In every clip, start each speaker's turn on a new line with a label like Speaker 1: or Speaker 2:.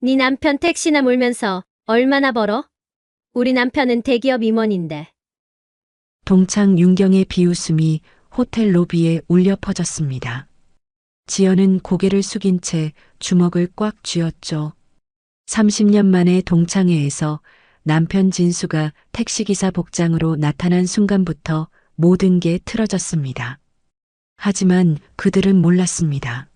Speaker 1: 네 남편 택시나 몰면서 얼마나 벌어? 우리 남편은 대기업 임원인데.
Speaker 2: 동창 윤경의 비웃음이 호텔 로비에 울려 퍼졌습니다. 지연은 고개를 숙인 채 주먹을 꽉 쥐었죠. 30년 만에 동창회에서 남편 진수가 택시기사 복장으로 나타난 순간부터 모든 게 틀어졌습니다. 하지만 그들은 몰랐습니다.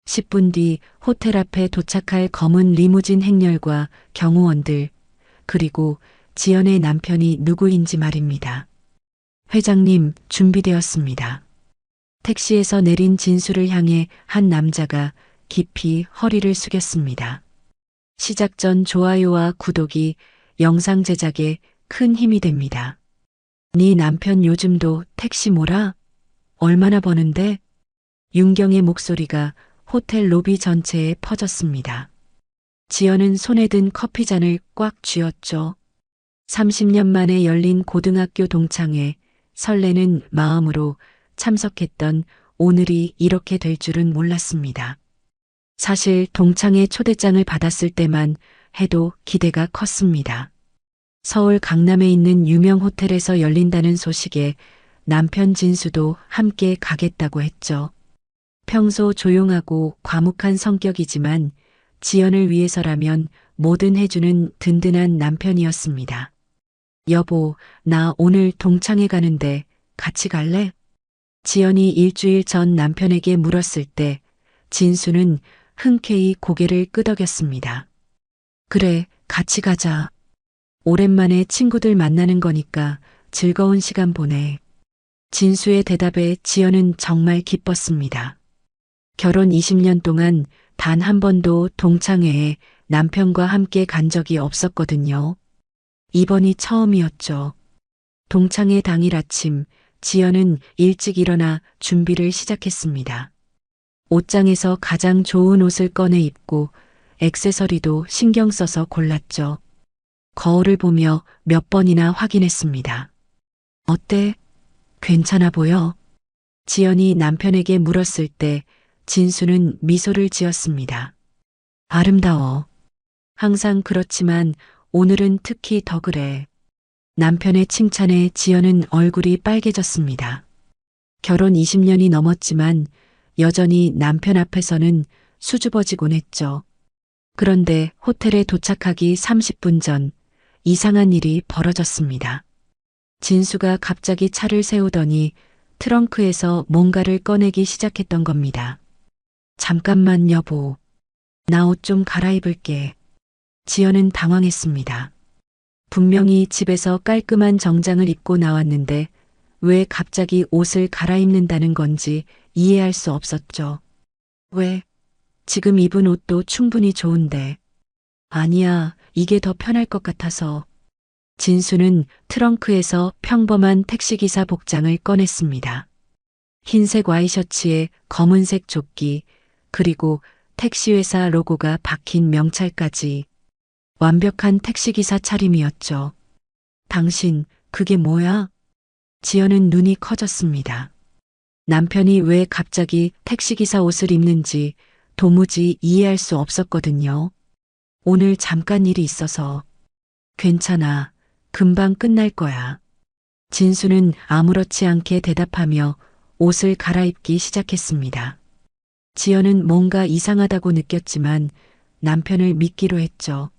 Speaker 2: 10분 뒤 호텔 앞에 도착할 검은 리무진 행렬과 경호원들, 그리고 지연의 남편이 누구인지 말입니다. 회장님, 준비되었습니다. 택시에서 내린 진수를 향해 한 남자가 깊이 허리를 숙였습니다. 시작 전 좋아요와 구독이 영상 제작에 큰 힘이 됩니다. 네 남편 요즘도 택시 몰아? 얼마나 버는데? 윤경의 목소리가 호텔 로비 전체에 퍼졌습니다. 지연은 손에 든 커피잔을 꽉 쥐었죠. 30년 만에 열린 고등학교 동창회, 설레는 마음으로 참석했던 오늘이 이렇게 될 줄은 몰랐습니다. 사실 동창회 초대장을 받았을 때만 해도 기대가 컸습니다. 서울 강남에 있는 유명 호텔에서 열린다는 소식에 남편 진수도 함께 가겠다고 했죠. 평소 조용하고 과묵한 성격이지만 지연을 위해서라면 뭐든 해주는 든든한 남편이었습니다. 여보, 나 오늘 동창회 가는데 같이 갈래? 지연이 일주일 전 남편에게 물었을 때 진수는 흔쾌히 고개를 끄덕였습니다. 그래, 같이 가자. 오랜만에 친구들 만나는 거니까 즐거운 시간 보내. 진수의 대답에 지연은 정말 기뻤습니다. 결혼 20년 동안 단 한 번도 동창회에 남편과 함께 간 적이 없었거든요. 이번이 처음이었죠. 동창회 당일 아침, 지연은 일찍 일어나 준비를 시작했습니다. 옷장에서 가장 좋은 옷을 꺼내 입고 액세서리도 신경 써서 골랐죠. 거울을 보며 몇 번이나 확인했습니다. 어때? 괜찮아 보여? 지연이 남편에게 물었을 때 진수는 미소를 지었습니다. 아름다워. 항상 그렇지만 오늘은 특히 더 그래. 남편의 칭찬에 지연은 얼굴이 빨개졌습니다. 결혼 20년이 넘었지만 여전히 남편 앞에서는 수줍어지곤 했죠. 그런데 호텔에 도착하기 30분 전 이상한 일이 벌어졌습니다. 진수가 갑자기 차를 세우더니 트렁크에서 뭔가를 꺼내기 시작했던 겁니다. 잠깐만 여보. 나 옷 좀 갈아입을게. 지연은 당황했습니다. 분명히 집에서 깔끔한 정장을 입고 나왔는데 왜 갑자기 옷을 갈아입는다는 건지 이해할 수 없었죠. 왜? 지금 입은 옷도 충분히 좋은데. 아니야, 이게 더 편할 것 같아서. 진수는 트렁크에서 평범한 택시기사 복장을 꺼냈습니다. 흰색 와이셔츠에 검은색 조끼, 그리고 택시회사 로고가 박힌 명찰까지. 완벽한 택시기사 차림이었죠. 당신, 그게 뭐야? 지연은 눈이 커졌습니다. 남편이 왜 갑자기 택시기사 옷을 입는지 도무지 이해할 수 없었거든요. 오늘 잠깐 일이 있어서. 괜찮아. 금방 끝날 거야. 진수는 아무렇지 않게 대답하며 옷을 갈아입기 시작했습니다. 지연은 뭔가 이상하다고 느꼈지만 남편을 믿기로 했죠.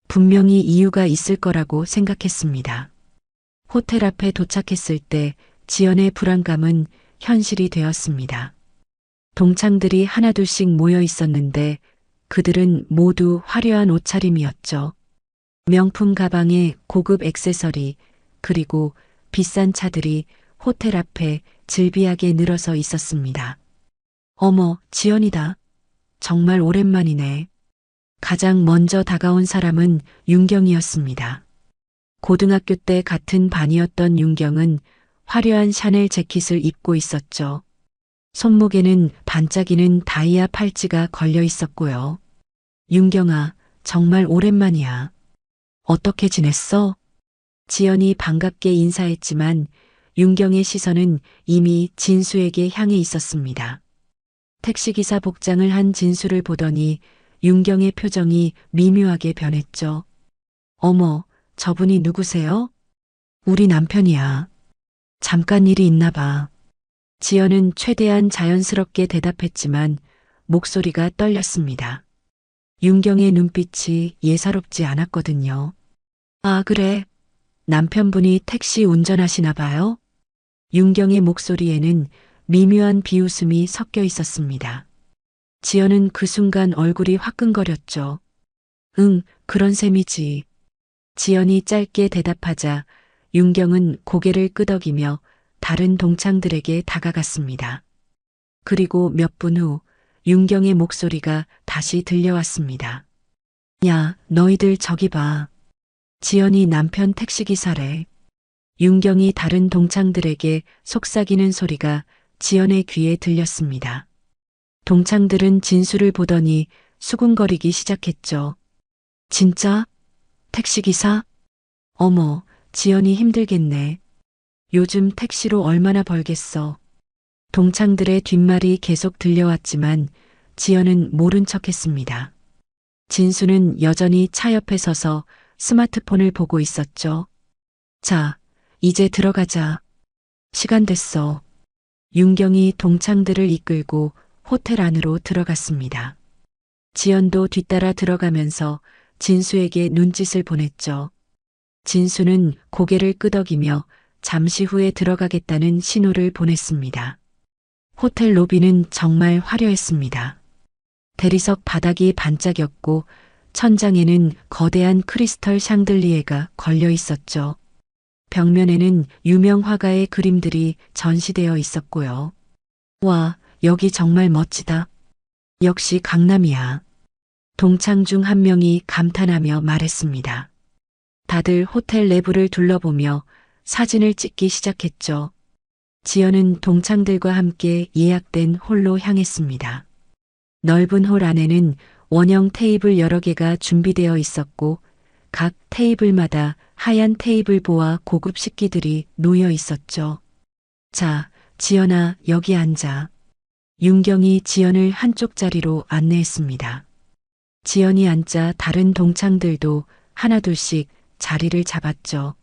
Speaker 2: 분명히 이유가 있을 거라고 생각했습니다. 호텔 앞에 도착했을 때 지연의 불안감은 현실이 되었습니다. 동창들이 하나둘씩 모여 있었는데 그들은 모두 화려한 옷차림이었죠. 명품 가방에 고급 액세서리, 그리고 비싼 차들이 호텔 앞에 즐비하게 늘어서 있었습니다. 어머, 지연이다. 정말 오랜만이네. 가장 먼저 다가온 사람은 윤경이었습니다. 고등학교 때 같은 반이었던 윤경은 화려한 샤넬 재킷을 입고 있었죠. 손목에는 반짝이는 다이아 팔찌가 걸려 있었고요. 윤경아, 정말 오랜만이야. 어떻게 지냈어? 지연이 반갑게 인사했지만 윤경의 시선은 이미 진수에게 향해 있었습니다. 택시기사 복장을 한 진수를 보더니 윤경의 표정이 미묘하게 변했죠. 어머, 저분이 누구세요? 우리 남편이야. 잠깐 일이 있나 봐. 지연은 최대한 자연스럽게 대답했지만 목소리가 떨렸습니다. 윤경의 눈빛이 예사롭지 않았거든요. 아, 그래. 남편분이 택시 운전하시나 봐요? 윤경의 목소리에는 미묘한 비웃음이 섞여 있었습니다. 지연은 그 순간 얼굴이 화끈거렸죠. 응, 그런 셈이지. 지연이 짧게 대답하자 윤경은 고개를 끄덕이며 다른 동창들에게 다가갔습니다. 그리고 몇 분 후 윤경의 목소리가 다시 들려왔습니다. 야, 너희들 저기 봐. 지연이 남편 택시기사래. 윤경이 다른 동창들에게 속삭이는 소리가 지연의 귀에 들렸습니다. 동창들은 진수를 보더니 수군거리기 시작했죠. 진짜? 택시기사? 어머, 지연이 힘들겠네. 요즘 택시로 얼마나 벌겠어. 동창들의 뒷말이 계속 들려왔지만 지연은 모른 척했습니다. 진수는 여전히 차 옆에 서서 스마트폰을 보고 있었죠. 자, 이제 들어가자. 시간 됐어. 윤경이 동창들을 이끌고 호텔 안으로 들어갔습니다. 지연도 뒤따라 들어가면서 진수에게 눈짓을 보냈죠. 진수는 고개를 끄덕이며 잠시 후에 들어가겠다는 신호를 보냈습니다. 호텔 로비는 정말 화려했습니다. 대리석 바닥이 반짝였고 천장에는 거대한 크리스털 샹들리에가 걸려 있었죠. 벽면에는 유명 화가의 그림들이 전시되어 있었고요. 와, 여기 정말 멋지다. 역시 강남이야. 동창 중 한 명이 감탄하며 말했습니다. 다들 호텔 내부를 둘러보며 사진을 찍기 시작했죠. 지연은 동창들과 함께 예약된 홀로 향했습니다. 넓은 홀 안에는 원형 테이블 여러 개가 준비되어 있었고 각 테이블마다 하얀 테이블보와 고급 식기들이 놓여 있었죠. 자, 지연아, 여기 앉아. 윤경이 지연을 한쪽 자리로 안내했습니다. 지연이 앉자 다른 동창들도 하나둘씩 자리를 잡았죠.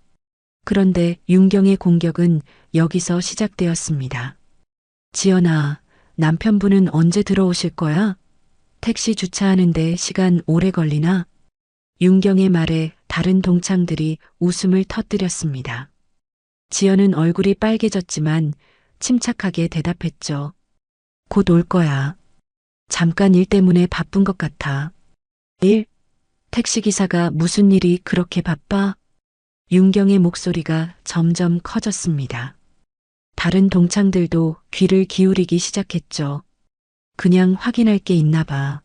Speaker 2: 그런데 윤경의 공격은 여기서 시작되었습니다. 지연아, 남편분은 언제 들어오실 거야? 택시 주차하는데 시간 오래 걸리나? 윤경의 말에 다른 동창들이 웃음을 터뜨렸습니다. 지연은 얼굴이 빨개졌지만 침착하게 대답했죠. 곧 올 거야. 잠깐 일 때문에 바쁜 것 같아. 일? 택시기사가 무슨 일이 그렇게 바빠? 윤경의 목소리가 점점 커졌습니다. 다른 동창들도 귀를 기울이기 시작했죠. 그냥 확인할 게 있나 봐.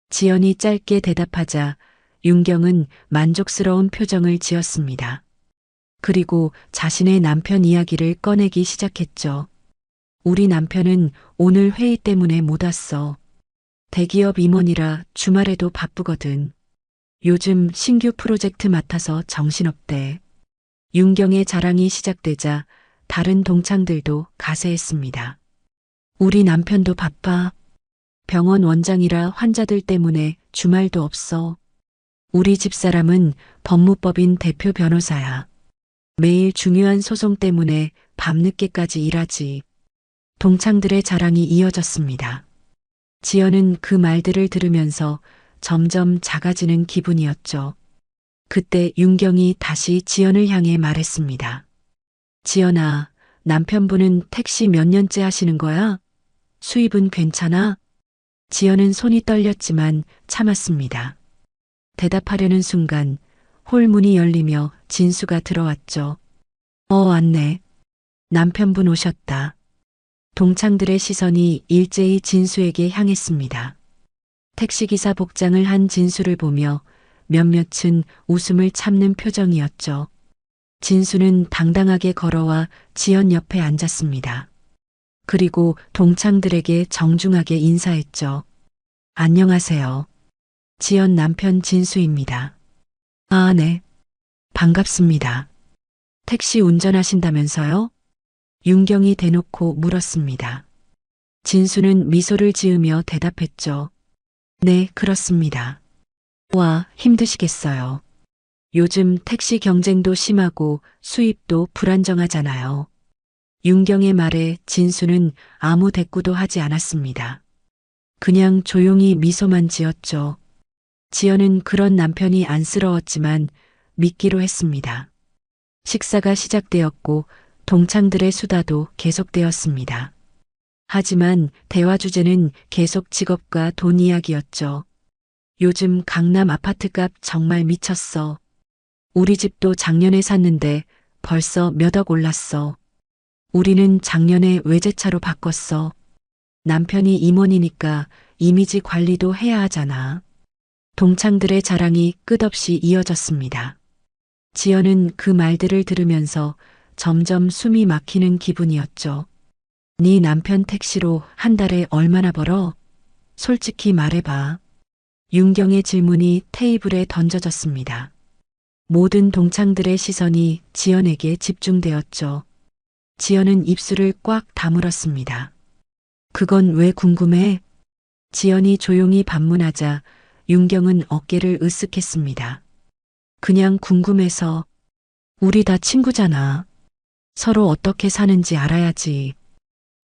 Speaker 2: 지연이 짧게 대답하자 윤경은 만족스러운 표정을 지었습니다. 그리고 자신의 남편 이야기를 꺼내기 시작했죠. 우리 남편은 오늘 회의 때문에 못 왔어. 대기업 임원이라 주말에도 바쁘거든. 요즘 신규 프로젝트 맡아서 정신없대. 윤경의 자랑이 시작되자 다른 동창들도 가세했습니다. 우리 남편도 바빠. 병원 원장이라 환자들 때문에 주말도 없어. 우리 집사람은 법무법인 대표 변호사야. 매일 중요한 소송 때문에 밤늦게까지 일하지. 동창들의 자랑이 이어졌습니다. 지연은 그 말들을 들으면서 점점 작아지는 기분이었죠. 그때 윤경이 다시 지연을 향해 말했습니다. 지연아, 남편분은 택시 몇 년째 하시는 거야? 수입은 괜찮아? 지연은 손이 떨렸지만 참았습니다. 대답하려는 순간 홀 문이 열리며 진수가 들어왔죠. 왔네. 남편분 오셨다. 동창들의 시선이 일제히 진수에게 향했습니다. 택시기사 복장을 한 진수를 보며 몇몇은 웃음을 참는 표정이었죠. 진수는 당당하게 걸어와 지연 옆에 앉았습니다. 그리고 동창들에게 정중하게 인사했죠. 안녕하세요. 지연 남편 진수입니다. 아, 네. 반갑습니다. 택시 운전하신다면서요? 윤경이 대놓고 물었습니다. 진수는 미소를 지으며 대답했죠. 네, 그렇습니다. 와, 힘드시겠어요. 요즘 택시 경쟁도 심하고 수입도 불안정하잖아요. 윤경의 말에 진수는 아무 대꾸도 하지 않았습니다. 그냥 조용히 미소만 지었죠. 지연은 그런 남편이 안쓰러웠지만 믿기로 했습니다. 식사가 시작되었고 동창들의 수다도 계속되었습니다. 하지만 대화 주제는 계속 직업과 돈 이야기였죠. 요즘 강남 아파트값 정말 미쳤어. 우리 집도 작년에 샀는데 벌써 몇 억 올랐어. 우리는 작년에 외제차로 바꿨어. 남편이 임원이니까 이미지 관리도 해야 하잖아. 동창들의 자랑이 끝없이 이어졌습니다. 지연은 그 말들을 들으면서 점점 숨이 막히는 기분이었죠. 네 남편 택시로 한 달에 얼마나 벌어? 솔직히 말해봐. 윤경의 질문이 테이블에 던져졌습니다. 모든 동창들의 시선이 지연에게 집중되었죠. 지연은 입술을 꽉 다물었습니다. 그건 왜 궁금해? 지연이 조용히 반문하자 윤경은 어깨를 으쓱했습니다. 그냥 궁금해서. 우리 다 친구잖아. 서로 어떻게 사는지 알아야지.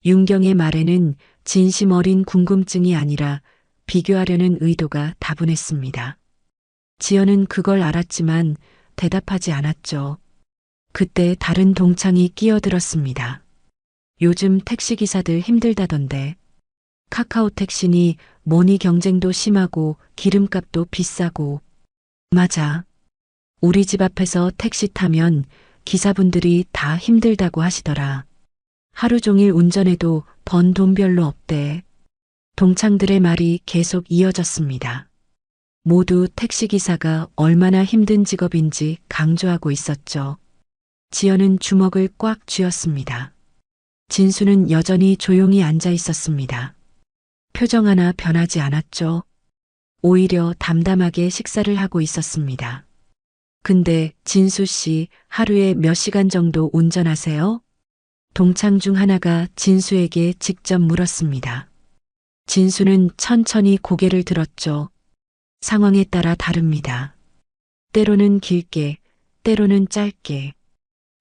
Speaker 2: 윤경의 말에는 진심 어린 궁금증이 아니라 비교하려는 의도가 다분했습니다. 지연은 그걸 알았지만 대답하지 않았죠. 그때 다른 동창이 끼어들었습니다. 요즘 택시기사들 힘들다던데. 카카오 택시니 뭐니 경쟁도 심하고 기름값도 비싸고. 맞아. 우리 집 앞에서 택시 타면 기사분들이 다 힘들다고 하시더라. 하루 종일 운전해도 번 돈 별로 없대. 동창들의 말이 계속 이어졌습니다. 모두 택시기사가 얼마나 힘든 직업인지 강조하고 있었죠. 지연은 주먹을 꽉 쥐었습니다. 진수는 여전히 조용히 앉아 있었습니다. 표정 하나 변하지 않았죠. 오히려 담담하게 식사를 하고 있었습니다. 근데 진수 씨 하루에 몇 시간 정도 운전하세요? 동창 중 하나가 진수에게 직접 물었습니다. 진수는 천천히 고개를 들었죠. 상황에 따라 다릅니다. 때로는 길게, 때로는 짧게.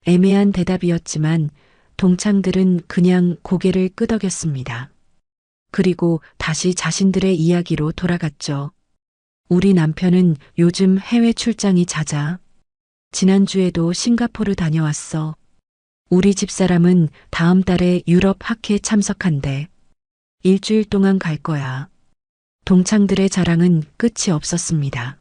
Speaker 2: 애매한 대답이었지만 동창들은 그냥 고개를 끄덕였습니다. 그리고 다시 자신들의 이야기로 돌아갔죠. 우리 남편은 요즘 해외 출장이 잦아. 지난주에도 싱가포르 다녀왔어. 우리 집사람은 다음 달에 유럽 학회 참석한대. 일주일 동안 갈 거야. 동창들의 자랑은 끝이 없었습니다.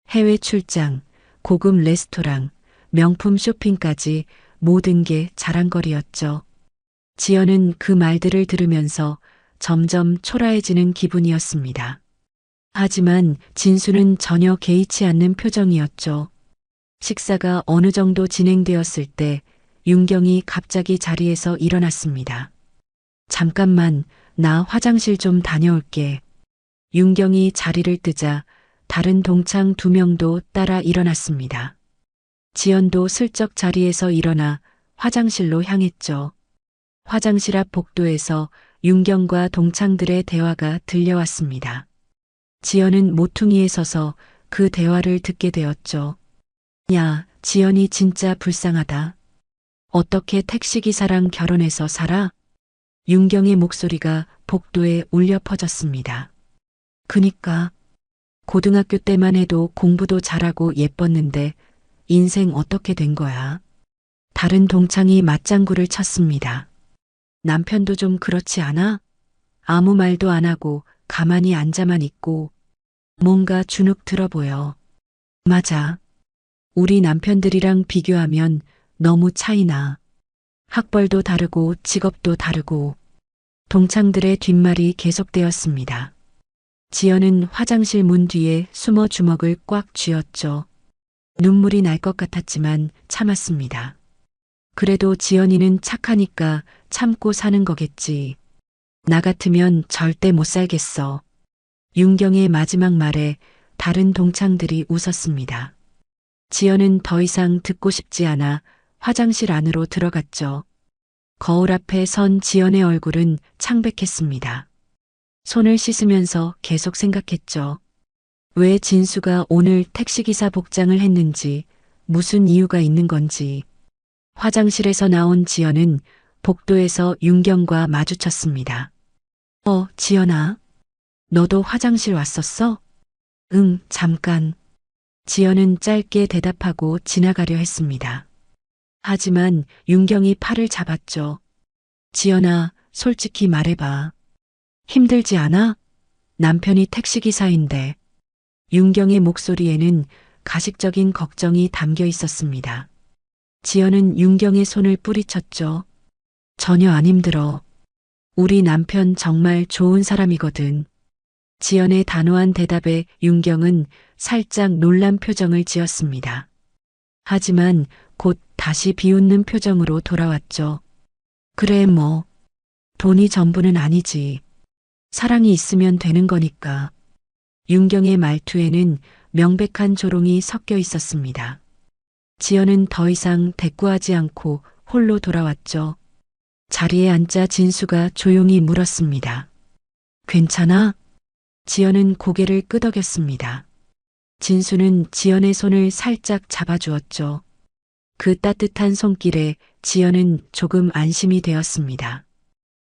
Speaker 2: 해외 출장, 고급 레스토랑, 명품 쇼핑까지 모든 게 자랑거리였죠. 지연은 그 말들을 들으면서 점점 초라해지는 기분이었습니다. 하지만 진수는 전혀 개의치 않는 표정이었죠. 식사가 어느 정도 진행되었을 때 윤경이 갑자기 자리에서 일어났습니다. 잠깐만, 나 화장실 좀 다녀올게. 윤경이 자리를 뜨자 다른 동창 2명도 따라 일어났습니다. 지연도 슬쩍 자리에서 일어나 화장실로 향했죠. 화장실 앞 복도에서 윤경과 동창들의 대화가 들려왔습니다. 지연은 모퉁이에 서서 그 대화를 듣게 되었죠. 야, 지연이 진짜 불쌍하다. 어떻게 택시기사랑 결혼해서 살아? 윤경의 목소리가 복도에 울려 퍼졌습니다. 그니까 고등학교 때만 해도 공부도 잘하고 예뻤는데 인생 어떻게 된 거야? 다른 동창이 맞장구를 쳤습니다. 남편도 좀 그렇지 않아? 아무 말도 안 하고 가만히 앉아만 있고 뭔가 주눅 들어 보여. 맞아. 우리 남편들이랑 비교하면 너무 차이나. 학벌도 다르고 직업도 다르고. 동창들의 뒷말이 계속되었습니다. 지연은 화장실 문 뒤에 숨어 주먹을 꽉 쥐었죠. 눈물이 날 것 같았지만 참았습니다. 그래도 지연이는 착하니까 참고 사는 거겠지. 나 같으면 절대 못 살겠어. 윤경의 마지막 말에 다른 동창들이 웃었습니다. 지연은 더 이상 듣고 싶지 않아 화장실 안으로 들어갔죠. 거울 앞에 선 지연의 얼굴은 창백했습니다. 손을 씻으면서 계속 생각했죠. 왜 진수가 오늘 택시기사 복장을 했는지, 무슨 이유가 있는 건지. 화장실에서 나온 지연은 복도에서 윤경과 마주쳤습니다. 지연아. 너도 화장실 왔었어? 응, 잠깐. 지연은 짧게 대답하고 지나가려 했습니다. 하지만 윤경이 팔을 잡았죠. 지연아, 솔직히 말해봐. 힘들지 않아? 남편이 택시기사인데. 윤경의 목소리에는 가식적인 걱정이 담겨 있었습니다. 지연은 윤경의 손을 뿌리쳤죠. 전혀 안 힘들어. 우리 남편 정말 좋은 사람이거든. 지연의 단호한 대답에 윤경은 살짝 놀란 표정을 지었습니다. 하지만 곧 다시 비웃는 표정으로 돌아왔죠. 그래 뭐. 돈이 전부는 아니지. 사랑이 있으면 되는 거니까. 윤경의 말투에는 명백한 조롱이 섞여 있었습니다. 지연은 더 이상 대꾸하지 않고 홀로 돌아왔죠. 자리에 앉자 진수가 조용히 물었습니다. 괜찮아? 지연은 고개를 끄덕였습니다. 진수는 지연의 손을 살짝 잡아주었죠. 그 따뜻한 손길에 지연은 조금 안심이 되었습니다.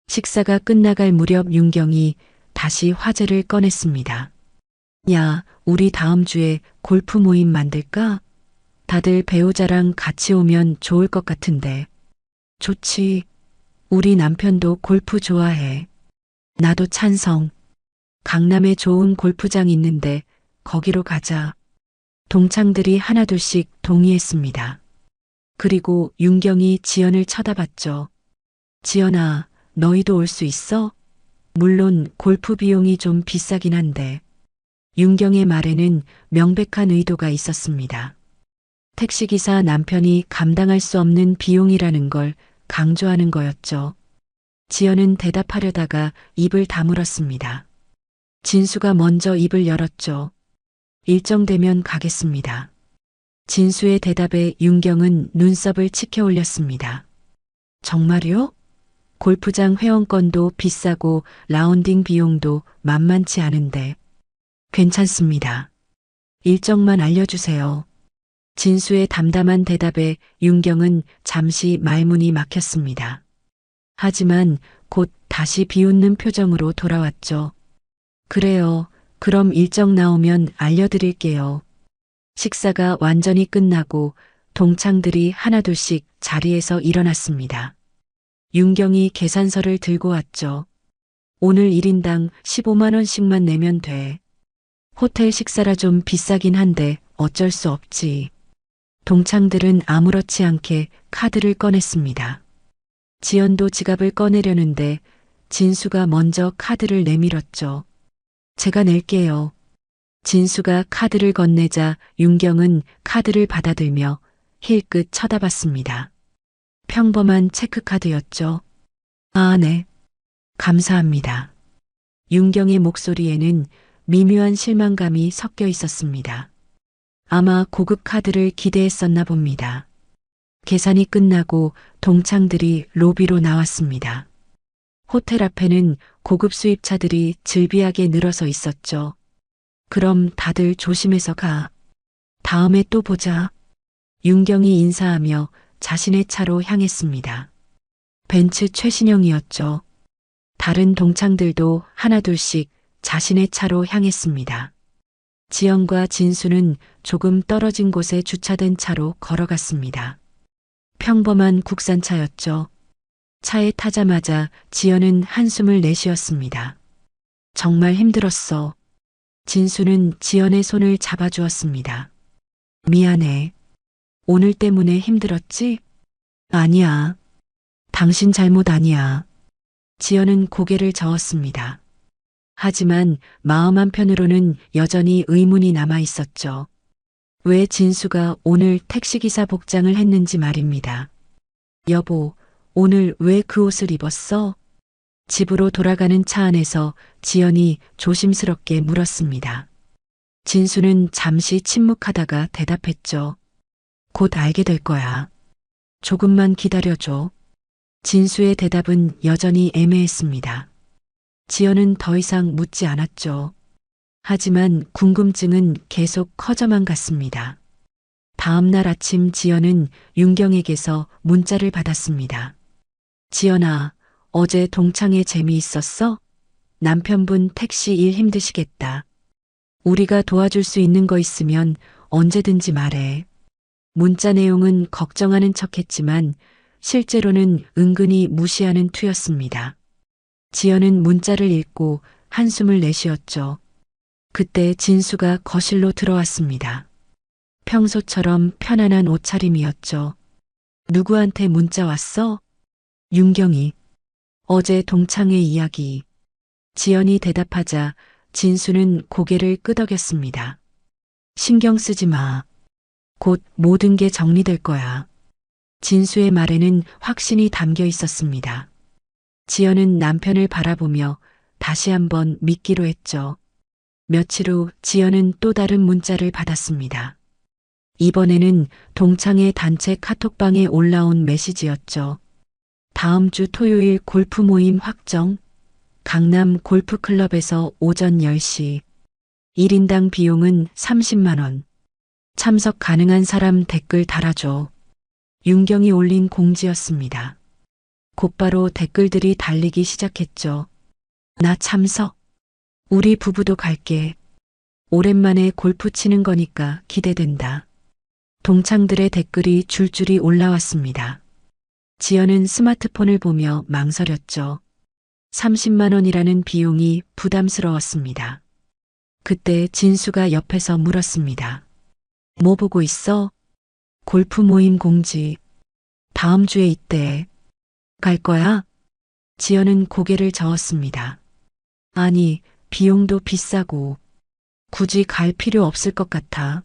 Speaker 2: 식사가 끝나갈 무렵 윤경이 다시 화제를 꺼냈습니다. 야, 우리 다음 주에 골프 모임 만들까? 다들 배우자랑 같이 오면 좋을 것 같은데. 좋지. 우리 남편도 골프 좋아해. 나도 찬성. 강남에 좋은 골프장 있는데 거기로 가자. 동창들이 하나둘씩 동의했습니다. 그리고 윤경이 지연을 쳐다봤죠. 지연아, 너희도 올 수 있어? 물론 골프 비용이 좀 비싸긴 한데. 윤경의 말에는 명백한 의도가 있었습니다. 택시기사 남편이 감당할 수 없는 비용이라는 걸 강조하는 거였죠. 지연은 대답하려다가 입을 다물었습니다. 진수가 먼저 입을 열었죠. 일정되면 가겠습니다. 진수의 대답에 윤경은 눈썹을 치켜 올렸습니다. 정말요? 골프장 회원권도 비싸고 라운딩 비용도 만만치 않은데. 괜찮습니다. 일정만 알려주세요. 진수의 담담한 대답에 윤경은 잠시 말문이 막혔습니다. 하지만 곧 다시 비웃는 표정으로 돌아왔죠. 그래요. 그럼 일정 나오면 알려드릴게요. 식사가 완전히 끝나고 동창들이 하나둘씩 자리에서 일어났습니다. 윤경이 계산서를 들고 왔죠. 오늘 1인당 15만 원씩만 내면 돼. 호텔 식사라 좀 비싸긴 한데 어쩔 수 없지. 동창들은 아무렇지 않게 카드를 꺼냈습니다. 지연도 지갑을 꺼내려는데 진수가 먼저 카드를 내밀었죠. 제가 낼게요. 진수가 카드를 건네자 윤경은 카드를 받아들며 힐끗 쳐다봤습니다. 평범한 체크카드였죠. 아, 네. 감사합니다. 윤경의 목소리에는 미묘한 실망감이 섞여 있었습니다. 아마 고급 카드를 기대했었나 봅니다. 계산이 끝나고 동창들이 로비로 나왔습니다. 호텔 앞에는 고급 수입차들이 즐비하게 늘어서 있었죠. 그럼 다들 조심해서 가. 다음에 또 보자. 윤경이 인사하며 자신의 차로 향했습니다. 벤츠 최신형이었죠. 다른 동창들도 하나둘씩 자신의 차로 향했습니다. 지연과 진수는 조금 떨어진 곳에 주차된 차로 걸어갔습니다. 평범한 국산차였죠. 차에 타자마자 지연은 한숨을 내쉬었습니다. 정말 힘들었어. 진수는 지연의 손을 잡아주었습니다. 미안해. 오늘 때문에 힘들었지? 아니야. 당신 잘못 아니야. 지연은 고개를 저었습니다. 하지만 마음 한편으로는 여전히 의문이 남아 있었죠. 왜 진수가 오늘 택시기사 복장을 했는지 말입니다. 여보, 오늘 왜 그 옷을 입었어? 집으로 돌아가는 차 안에서 지연이 조심스럽게 물었습니다. 진수는 잠시 침묵하다가 대답했죠. 곧 알게 될 거야. 조금만 기다려줘. 진수의 대답은 여전히 애매했습니다. 지연은 더 이상 묻지 않았죠. 하지만 궁금증은 계속 커져만 갔습니다. 다음 날 아침 지연은 윤경에게서 문자를 받았습니다. 지연아, 어제 동창회 재미있었어? 남편분 택시 일 힘드시겠다. 우리가 도와줄 수 있는 거 있으면 언제든지 말해. 문자 내용은 걱정하는 척했지만 실제로는 은근히 무시하는 투였습니다. 지연은 문자를 읽고 한숨을 내쉬었죠. 그때 진수가 거실로 들어왔습니다. 평소처럼 편안한 옷차림이었죠. 누구한테 문자 왔어? 윤경이. 어제 동창회 이야기. 지연이 대답하자 진수는 고개를 끄덕였습니다. 신경 쓰지 마. 곧 모든 게 정리될 거야. 진수의 말에는 확신이 담겨 있었습니다. 지연은 남편을 바라보며 다시 한번 믿기로 했죠. 며칠 후 지연은 또 다른 문자를 받았습니다. 이번에는 동창회 단체 카톡방에 올라온 메시지였죠. 다음 주 토요일 골프 모임 확정. 강남 골프클럽에서 오전 10시. 1인당 비용은 30만 원. 참석 가능한 사람 댓글 달아줘. 윤경이 올린 공지였습니다. 곧바로 댓글들이 달리기 시작했죠. 나 참석. 우리 부부도 갈게. 오랜만에 골프 치는 거니까 기대된다. 동창들의 댓글이 줄줄이 올라왔습니다. 지연은 스마트폰을 보며 망설였죠. 30만 원이라는 비용이 부담스러웠습니다. 그때 진수가 옆에서 물었습니다. 뭐 보고 있어? 골프 모임 공지. 다음 주에 있대. 갈 거야? 지연은 고개를 저었습니다. 아니, 비용도 비싸고 굳이 갈 필요 없을 것 같아.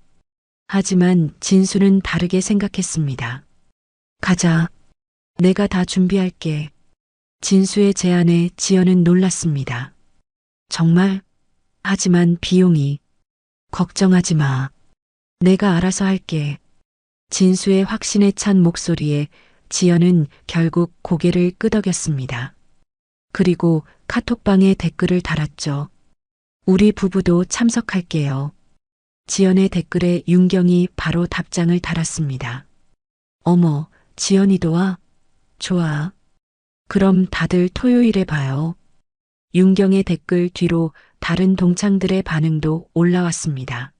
Speaker 2: 하지만 진수는 다르게 생각했습니다. 가자. 내가 다 준비할게. 진수의 제안에 지연은 놀랐습니다. 정말? 하지만 비용이. 걱정하지 마. 내가 알아서 할게. 진수의 확신에 찬 목소리에 지연은 결국 고개를 끄덕였습니다. 그리고 카톡방에 댓글을 달았죠. 우리 부부도 참석할게요. 지연의 댓글에 윤경이 바로 답장을 달았습니다. 어머, 지연이도 와? 좋아. 그럼 다들 토요일에 봐요. 윤경의 댓글 뒤로 다른 동창들의 반응도 올라왔습니다.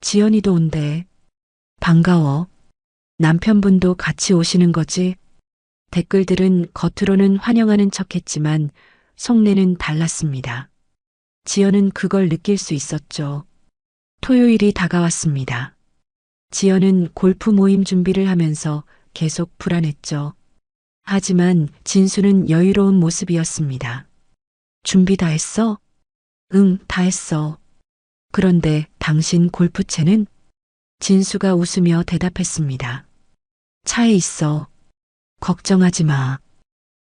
Speaker 2: 지연이도 온대. 반가워. 남편분도 같이 오시는 거지? 댓글들은 겉으로는 환영하는 척했지만 속내는 달랐습니다. 지연은 그걸 느낄 수 있었죠. 토요일이 다가왔습니다. 지연은 골프 모임 준비를 하면서 계속 불안했죠. 하지만 진수는 여유로운 모습이었습니다. 준비 다 했어? 응, 다 했어. 그런데 당신 골프채는? 진수가 웃으며 대답했습니다. 차에 있어. 걱정하지 마.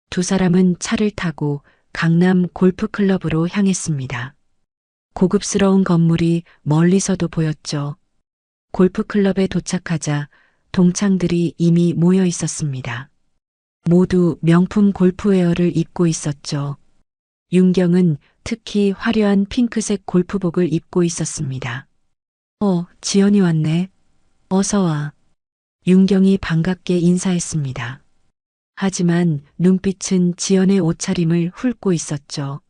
Speaker 2: 두 사람은 차를 타고 강남 골프클럽으로 향했습니다. 고급스러운 건물이 멀리서도 보였죠. 골프클럽에 도착하자 동창들이 이미 모여 있었습니다. 모두 명품 골프웨어를 입고 있었죠. 윤경은 특히 화려한 핑크색 골프복을 입고 있었습니다. 지연이 왔네. 어서 와. 윤경이 반갑게 인사했습니다. 하지만 눈빛은 지연의 옷차림을 훑고 있었죠.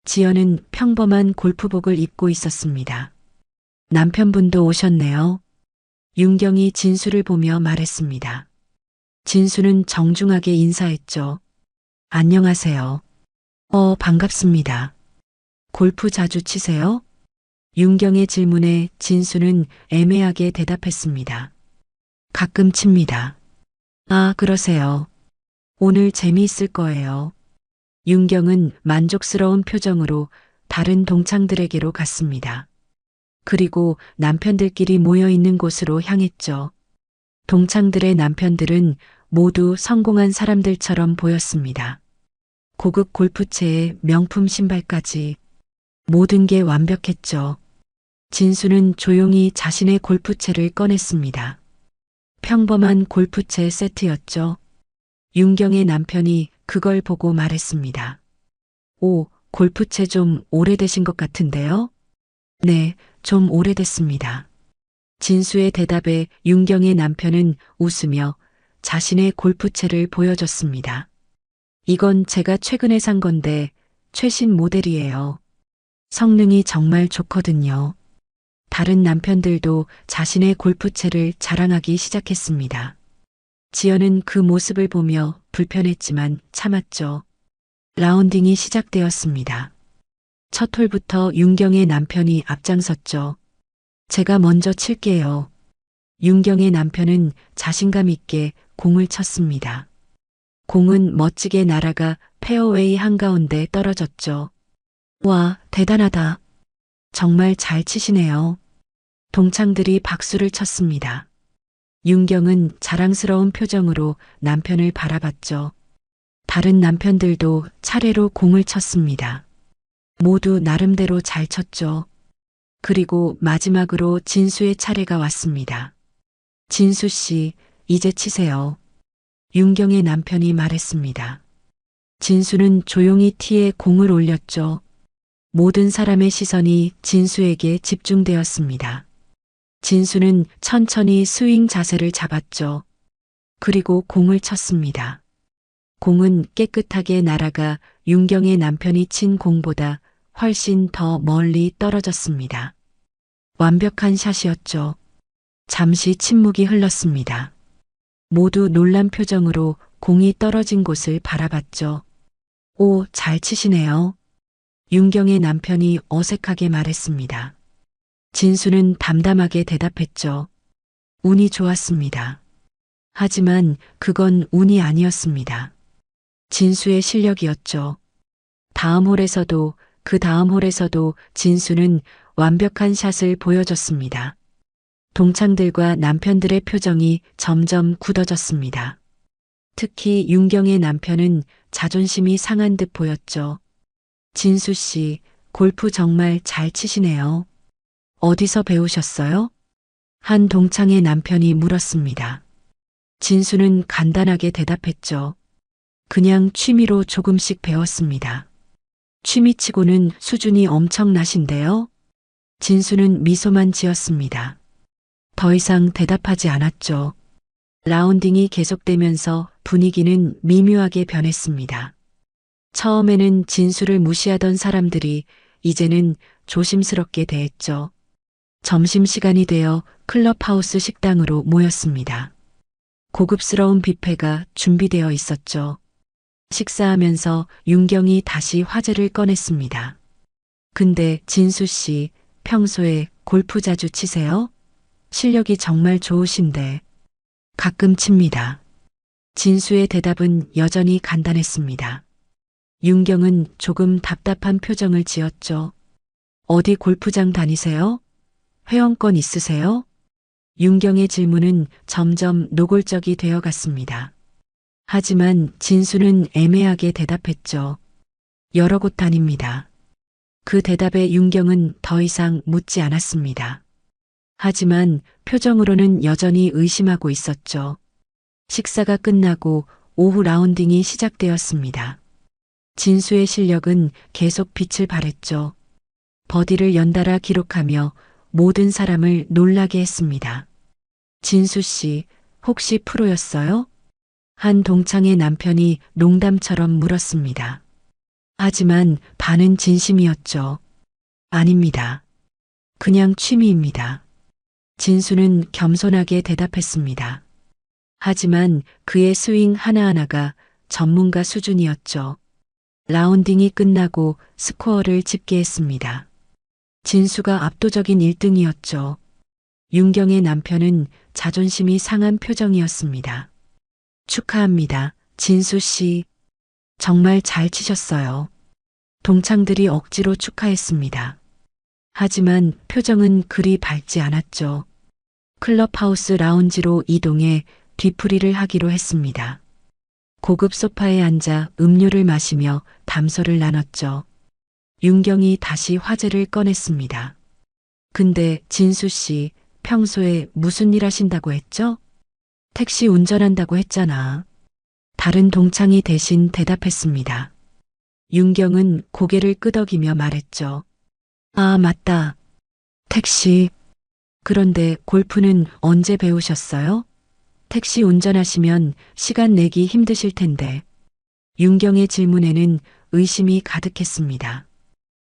Speaker 2: 지연은 평범한 골프복을 입고 있었습니다. 남편분도 오셨네요. 윤경이 진수를 보며 말했습니다. 진수는 정중하게 인사했죠. 안녕하세요. 반갑습니다. 골프 자주 치세요? 윤경의 질문에 진수는 애매하게 대답했습니다. 가끔 칩니다. 아, 그러세요. 오늘 재미있을 거예요. 윤경은 만족스러운 표정으로 다른 동창들에게로 갔습니다. 그리고 남편들끼리 모여 있는 곳으로 향했죠. 동창들의 남편들은 모두 성공한 사람들처럼 보였습니다. 고급 골프채에 명품 신발까지 모든 게 완벽했죠. 진수는 조용히 자신의 골프채를 꺼냈습니다. 평범한 골프채 세트였죠. 윤경의 남편이 그걸 보고 말했습니다. 오, 골프채 좀 오래되신 것 같은데요? 네, 좀 오래됐습니다. 진수의 대답에 윤경의 남편은 웃으며 자신의 골프채를 보여줬습니다. 이건 제가 최근에 산 건데 최신 모델이에요. 성능이 정말 좋거든요. 다른 남편들도 자신의 골프채를 자랑하기 시작했습니다. 지연은 그 모습을 보며 불편했지만 참았죠. 라운딩이 시작되었습니다. 첫 홀부터 윤경의 남편이 앞장섰죠. 제가 먼저 칠게요. 윤경의 남편은 자신감 있게 공을 쳤습니다. 공은 멋지게 날아가 페어웨이 한가운데 떨어졌죠. 와, 대단하다. 정말 잘 치시네요. 동창들이 박수를 쳤습니다. 윤경은 자랑스러운 표정으로 남편을 바라봤죠. 다른 남편들도 차례로 공을 쳤습니다. 모두 나름대로 잘 쳤죠. 그리고 마지막으로 진수의 차례가 왔습니다. 진수 씨, 이제 치세요. 윤경의 남편이 말했습니다. 진수는 조용히 티에 공을 올렸죠. 모든 사람의 시선이 진수에게 집중되었습니다. 진수는 천천히 스윙 자세를 잡았죠. 그리고 공을 쳤습니다. 공은 깨끗하게 날아가 윤경의 남편이 친 공보다 훨씬 더 멀리 떨어졌습니다. 완벽한 샷이었죠. 잠시 침묵이 흘렀습니다. 모두 놀란 표정으로 공이 떨어진 곳을 바라봤죠. 오, 잘 치시네요. 윤경의 남편이 어색하게 말했습니다. 진수는 담담하게 대답했죠. 운이 좋았습니다. 하지만 그건 운이 아니었습니다. 진수의 실력이었죠. 다음 홀에서도 그 다음 홀에서도 진수는 완벽한 샷을 보여줬습니다. 동창들과 남편들의 표정이 점점 굳어졌습니다. 특히 윤경의 남편은 자존심이 상한 듯 보였죠. 진수 씨, 골프 정말 잘 치시네요. 어디서 배우셨어요? 한 동창의 남편이 물었습니다. 진수는 간단하게 대답했죠. 그냥 취미로 조금씩 배웠습니다. 취미치고는 수준이 엄청나신데요? 진수는 미소만 지었습니다. 더 이상 대답하지 않았죠. 라운딩이 계속되면서 분위기는 미묘하게 변했습니다. 처음에는 진수를 무시하던 사람들이 이제는 조심스럽게 대했죠. 점심시간이 되어 클럽하우스 식당으로 모였습니다. 고급스러운 뷔페가 준비되어 있었죠. 식사하면서 윤경이 다시 화제를 꺼냈습니다. 근데 진수 씨, 평소에 골프 자주 치세요? 실력이 정말 좋으신데. 가끔 칩니다. 진수의 대답은 여전히 간단했습니다. 윤경은 조금 답답한 표정을 지었죠. 어디 골프장 다니세요? 회원권 있으세요? 윤경의 질문은 점점 노골적이 되어 갔습니다. 하지만 진수는 애매하게 대답했죠. 여러 곳 다닙니다. 그 대답에 윤경은 더 이상 묻지 않았습니다. 하지만 표정으로는 여전히 의심하고 있었죠. 식사가 끝나고 오후 라운딩이 시작되었습니다. 진수의 실력은 계속 빛을 발했죠. 버디를 연달아 기록하며 모든 사람을 놀라게 했습니다. 진수 씨, 혹시 프로였어요? 한 동창의 남편이 농담처럼 물었습니다. 하지만 반은 진심이었죠. 아닙니다. 그냥 취미입니다. 진수는 겸손하게 대답했습니다. 하지만 그의 스윙 하나하나가 전문가 수준이었죠. 라운딩이 끝나고 스코어를 집계했습니다. 진수가 압도적인 1등이었죠. 윤경의 남편은 자존심이 상한 표정이었습니다. 축하합니다, 진수 씨. 정말 잘 치셨어요. 동창들이 억지로 축하했습니다. 하지만 표정은 그리 밝지 않았죠. 클럽하우스 라운지로 이동해 뒤풀이를 하기로 했습니다. 고급 소파에 앉아 음료를 마시며 담소를 나눴죠. 윤경이 다시 화제를 꺼냈습니다. 근데 진수 씨, 평소에 무슨 일 하신다고 했죠? 택시 운전한다고 했잖아. 다른 동창이 대신 대답했습니다. 윤경은 고개를 끄덕이며 말했죠. 아, 맞다. 택시. 그런데 골프는 언제 배우셨어요? 택시 운전하시면 시간 내기 힘드실 텐데. 윤경의 질문에는 의심이 가득했습니다.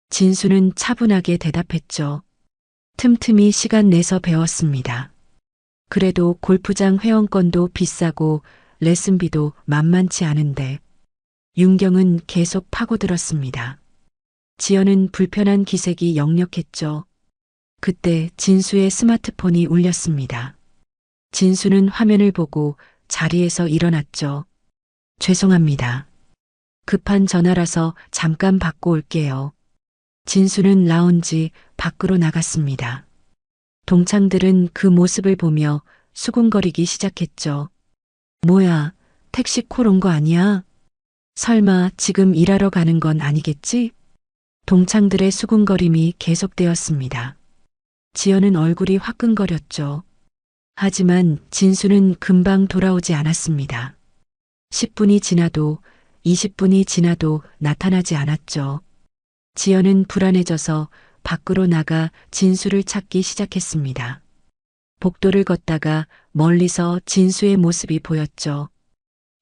Speaker 2: 진수는 차분하게 대답했죠. 틈틈이 시간 내서 배웠습니다. 그래도 골프장 회원권도 비싸고 레슨비도 만만치 않은데. 윤경은 계속 파고들었습니다. 지연은 불편한 기색이 역력했죠. 그때 진수의 스마트폰이 울렸습니다. 진수는 화면을 보고 자리에서 일어났죠. 죄송합니다. 급한 전화라서 잠깐 받고 올게요. 진수는 라운지 밖으로 나갔습니다. 동창들은 그 모습을 보며 수군거리기 시작했죠. 뭐야, 택시 콜 온 거 아니야? 설마 지금 일하러 가는 건 아니겠지? 동창들의 수군거림이 계속되었습니다. 지연은 얼굴이 화끈거렸죠. 하지만 진수는 금방 돌아오지 않았습니다. 10분이 지나도 20분이 지나도 나타나지 않았죠. 지연은 불안해져서 밖으로 나가 진수를 찾기 시작했습니다. 복도를 걷다가 멀리서 진수의 모습이 보였죠.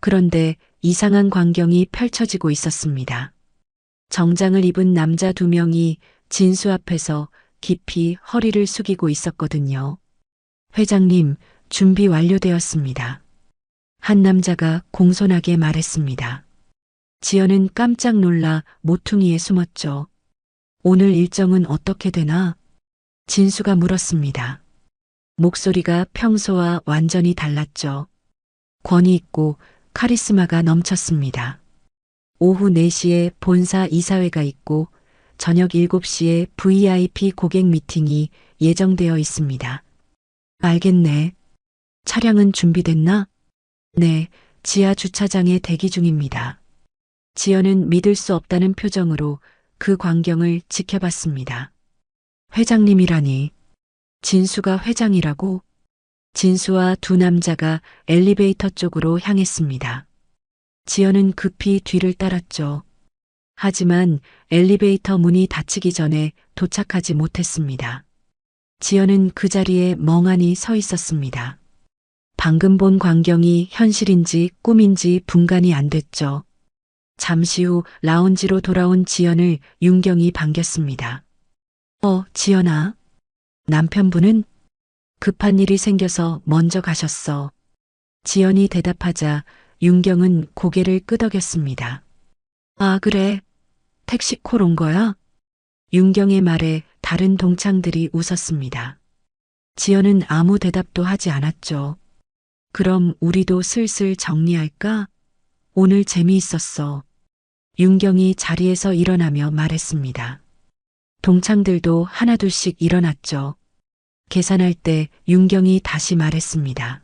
Speaker 2: 그런데 이상한 광경이 펼쳐지고 있었습니다. 정장을 입은 남자 2명이 진수 앞에서 깊이 허리를 숙이고 있었거든요. 회장님, 준비 완료되었습니다. 한 남자가 공손하게 말했습니다. 지연은 깜짝 놀라 모퉁이에 숨었죠. 오늘 일정은 어떻게 되나? 진수가 물었습니다. 목소리가 평소와 완전히 달랐죠. 권위 있고 카리스마가 넘쳤습니다. 오후 4시에 본사 이사회가 있고 저녁 7시에 VIP 고객 미팅이 예정되어 있습니다. 알겠네. 차량은 준비됐나? 네, 지하 주차장에 대기 중입니다. 지연은 믿을 수 없다는 표정으로 그 광경을 지켜봤습니다. 회장님이라니. 진수가 회장이라고? 진수와 2 남자가 엘리베이터 쪽으로 향했습니다. 지연은 급히 뒤를 따랐죠. 하지만 엘리베이터 문이 닫히기 전에 도착하지 못했습니다. 지연은 그 자리에 멍하니 서 있었습니다. 방금 본 광경이 현실인지 꿈인지 분간이 안 됐죠. 잠시 후 라운지로 돌아온 지연을 윤경이 반겼습니다. 지연아. 남편분은? 급한 일이 생겨서 먼저 가셨어. 지연이 대답하자 윤경은 고개를 끄덕였습니다. 아, 그래. 택시 콜 온 거야? 윤경의 말에 다른 동창들이 웃었습니다. 지연은 아무 대답도 하지 않았죠. 그럼 우리도 슬슬 정리할까? 오늘 재미있었어. 윤경이 자리에서 일어나며 말했습니다. 동창들도 하나둘씩 일어났죠. 계산할 때 윤경이 다시 말했습니다.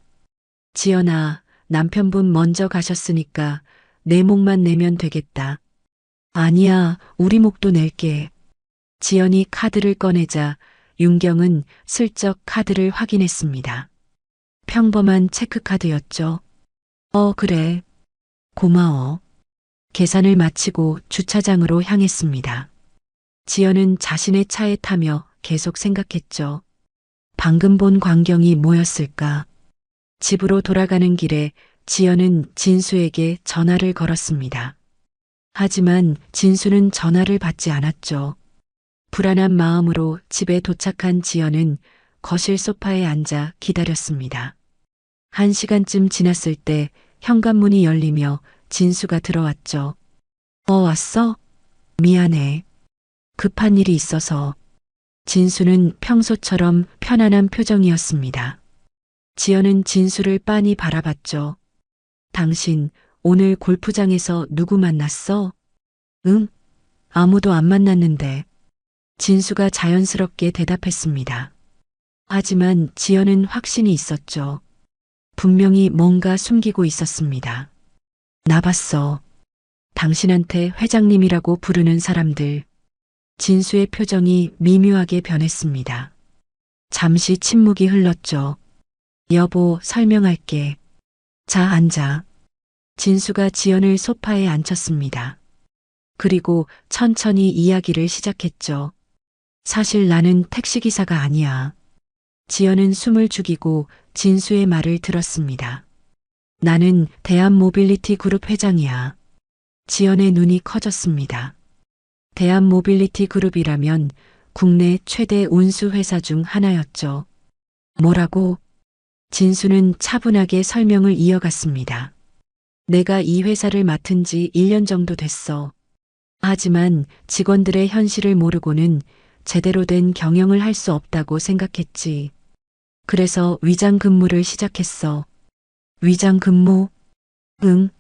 Speaker 2: 지연아, 남편분 먼저 가셨으니까 내 목만 내면 되겠다. 아니야, 우리 목도 낼게. 지연이 카드를 꺼내자 윤경은 슬쩍 카드를 확인했습니다. 평범한 체크카드였죠. 그래. 고마워. 계산을 마치고 주차장으로 향했습니다. 지연은 자신의 차에 타며 계속 생각했죠. 방금 본 광경이 뭐였을까? 집으로 돌아가는 길에 지연은 진수에게 전화를 걸었습니다. 하지만 진수는 전화를 받지 않았죠. 불안한 마음으로 집에 도착한 지연은 거실 소파에 앉아 기다렸습니다. 1시간쯤 지났을 때 현관문이 열리며 진수가 들어왔죠. 왔어? 미안해. 급한 일이 있어서. 진수는 평소처럼 편안한 표정이었습니다. 지연은 진수를 빤히 바라봤죠. 당신 오늘 골프장에서 누구 만났어? 응? 아무도 안 만났는데. 진수가 자연스럽게 대답했습니다. 하지만 지연은 확신이 있었죠. 분명히 뭔가 숨기고 있었습니다. 나 봤어. 당신한테 회장님이라고 부르는 사람들. 진수의 표정이 미묘하게 변했습니다. 잠시 침묵이 흘렀죠. 여보, 설명할게. 자, 앉아. 진수가 지연을 소파에 앉혔습니다. 그리고 천천히 이야기를 시작했죠. 사실 나는 택시기사가 아니야. 지연은 숨을 죽이고 진수의 말을 들었습니다. 나는 대한모빌리티 그룹 회장이야. 지연의 눈이 커졌습니다. 대한모빌리티 그룹이라면 국내 최대 운수회사 중 하나였죠. 뭐라고? 진수는 차분하게 설명을 이어갔습니다. 내가 이 회사를 맡은 지 1년 정도 됐어. 하지만 직원들의 현실을 모르고는 제대로 된 경영을 할 수 없다고 생각했지. 그래서 위장 근무를 시작했어. 위장 근무? 응.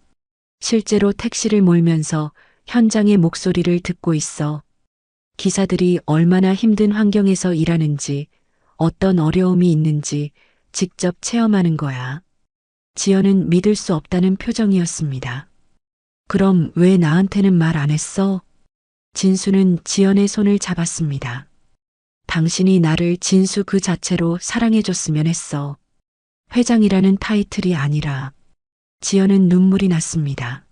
Speaker 2: 실제로 택시를 몰면서 현장의 목소리를 듣고 있어. 기사들이 얼마나 힘든 환경에서 일하는지, 어떤 어려움이 있는지 직접 체험하는 거야. 지연은 믿을 수 없다는 표정이었습니다. 그럼 왜 나한테는 말 안 했어? 진수는 지연의 손을 잡았습니다. 당신이 나를 진수 그 자체로 사랑해줬으면 했어. 회장이라는 타이틀이 아니라. 지연은 눈물이 났습니다.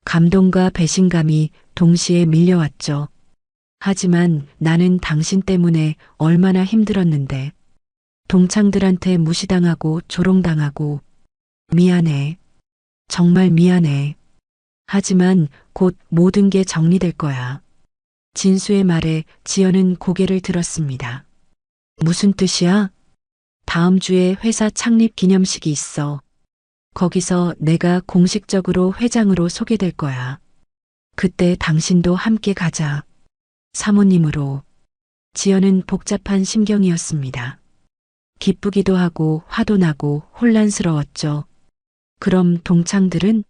Speaker 2: 감동과 배신감이 동시에 밀려왔죠. 하지만 나는 당신 때문에 얼마나 힘들었는데. 동창들한테 무시당하고 조롱당하고. 미안해. 정말 미안해. 하지만 곧 모든 게 정리될 거야. 진수의 말에 지연은 고개를 들었습니다. 무슨 뜻이야? 다음 주에 회사 창립 기념식이 있어. 거기서 내가 공식적으로 회장으로 소개될 거야. 그때 당신도 함께 가자. 사모님으로. 지연은 복잡한 심경이었습니다. 기쁘기도 하고 화도 나고 혼란스러웠죠. 그럼 동창들은?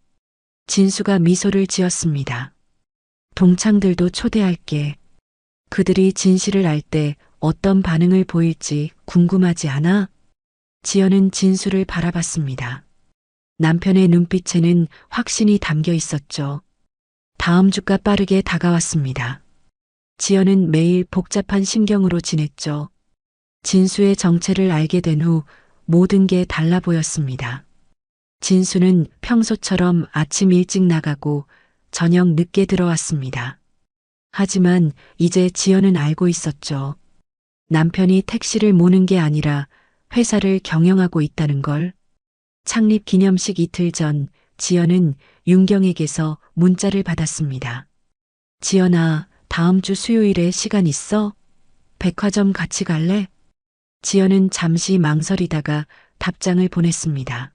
Speaker 2: 진수가 미소를 지었습니다. 동창들도 초대할게. 그들이 진실을 알 때 어떤 반응을 보일지 궁금하지 않아? 지연은 진수를 바라봤습니다. 남편의 눈빛에는 확신이 담겨 있었죠. 다음 주가 빠르게 다가왔습니다. 지연은 매일 복잡한 심경으로 지냈죠. 진수의 정체를 알게 된 후 모든 게 달라 보였습니다. 진수는 평소처럼 아침 일찍 나가고 저녁 늦게 들어왔습니다. 하지만 이제 지연은 알고 있었죠. 남편이 택시를 모는 게 아니라 회사를 경영하고 있다는 걸. 창립 기념식 이틀 전 지연은 윤경에게서 문자를 받았습니다. 지연아, 다음 주 수요일에 시간 있어? 백화점 같이 갈래? 지연은 잠시 망설이다가 답장을 보냈습니다.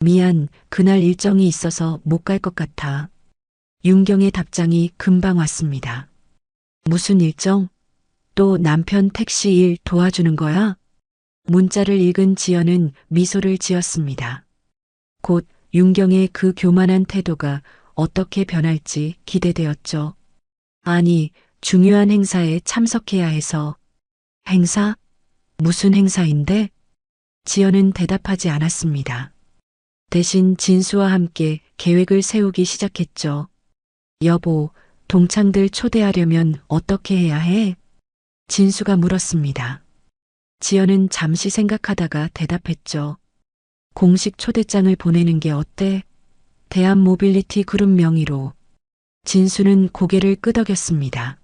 Speaker 2: 미안, 그날 일정이 있어서 못 갈 것 같아. 윤경의 답장이 금방 왔습니다. 무슨 일정? 또 남편 택시 일 도와주는 거야? 문자를 읽은 지연은 미소를 지었습니다. 곧 윤경의 그 교만한 태도가 어떻게 변할지 기대되었죠. 아니, 중요한 행사에 참석해야 해서. 행사? 무슨 행사인데? 지연은 대답하지 않았습니다. 대신 진수와 함께 계획을 세우기 시작했죠. 여보, 동창들 초대하려면 어떻게 해야 해? 진수가 물었습니다. 지연은 잠시 생각하다가 대답했죠. 공식 초대장을 보내는 게 어때? 대한모빌리티 그룹 명의로. 진수는 고개를 끄덕였습니다.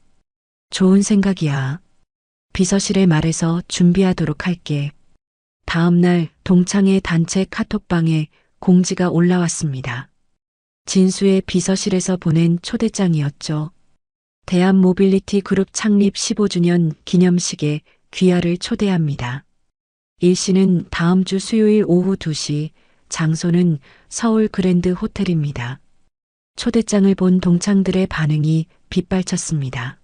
Speaker 2: 좋은 생각이야. 비서실에 말해서 준비하도록 할게. 다음 날 동창회 단체 카톡방에 공지가 올라왔습니다. 진수의 비서실에서 보낸 초대장이었죠. 대한모빌리티 그룹 창립 15주년 기념식에 귀하를 초대합니다. 일시는 다음 주 수요일 오후 2시, 장소는 서울 그랜드 호텔입니다. 초대장을 본 동창들의 반응이 빗발쳤습니다.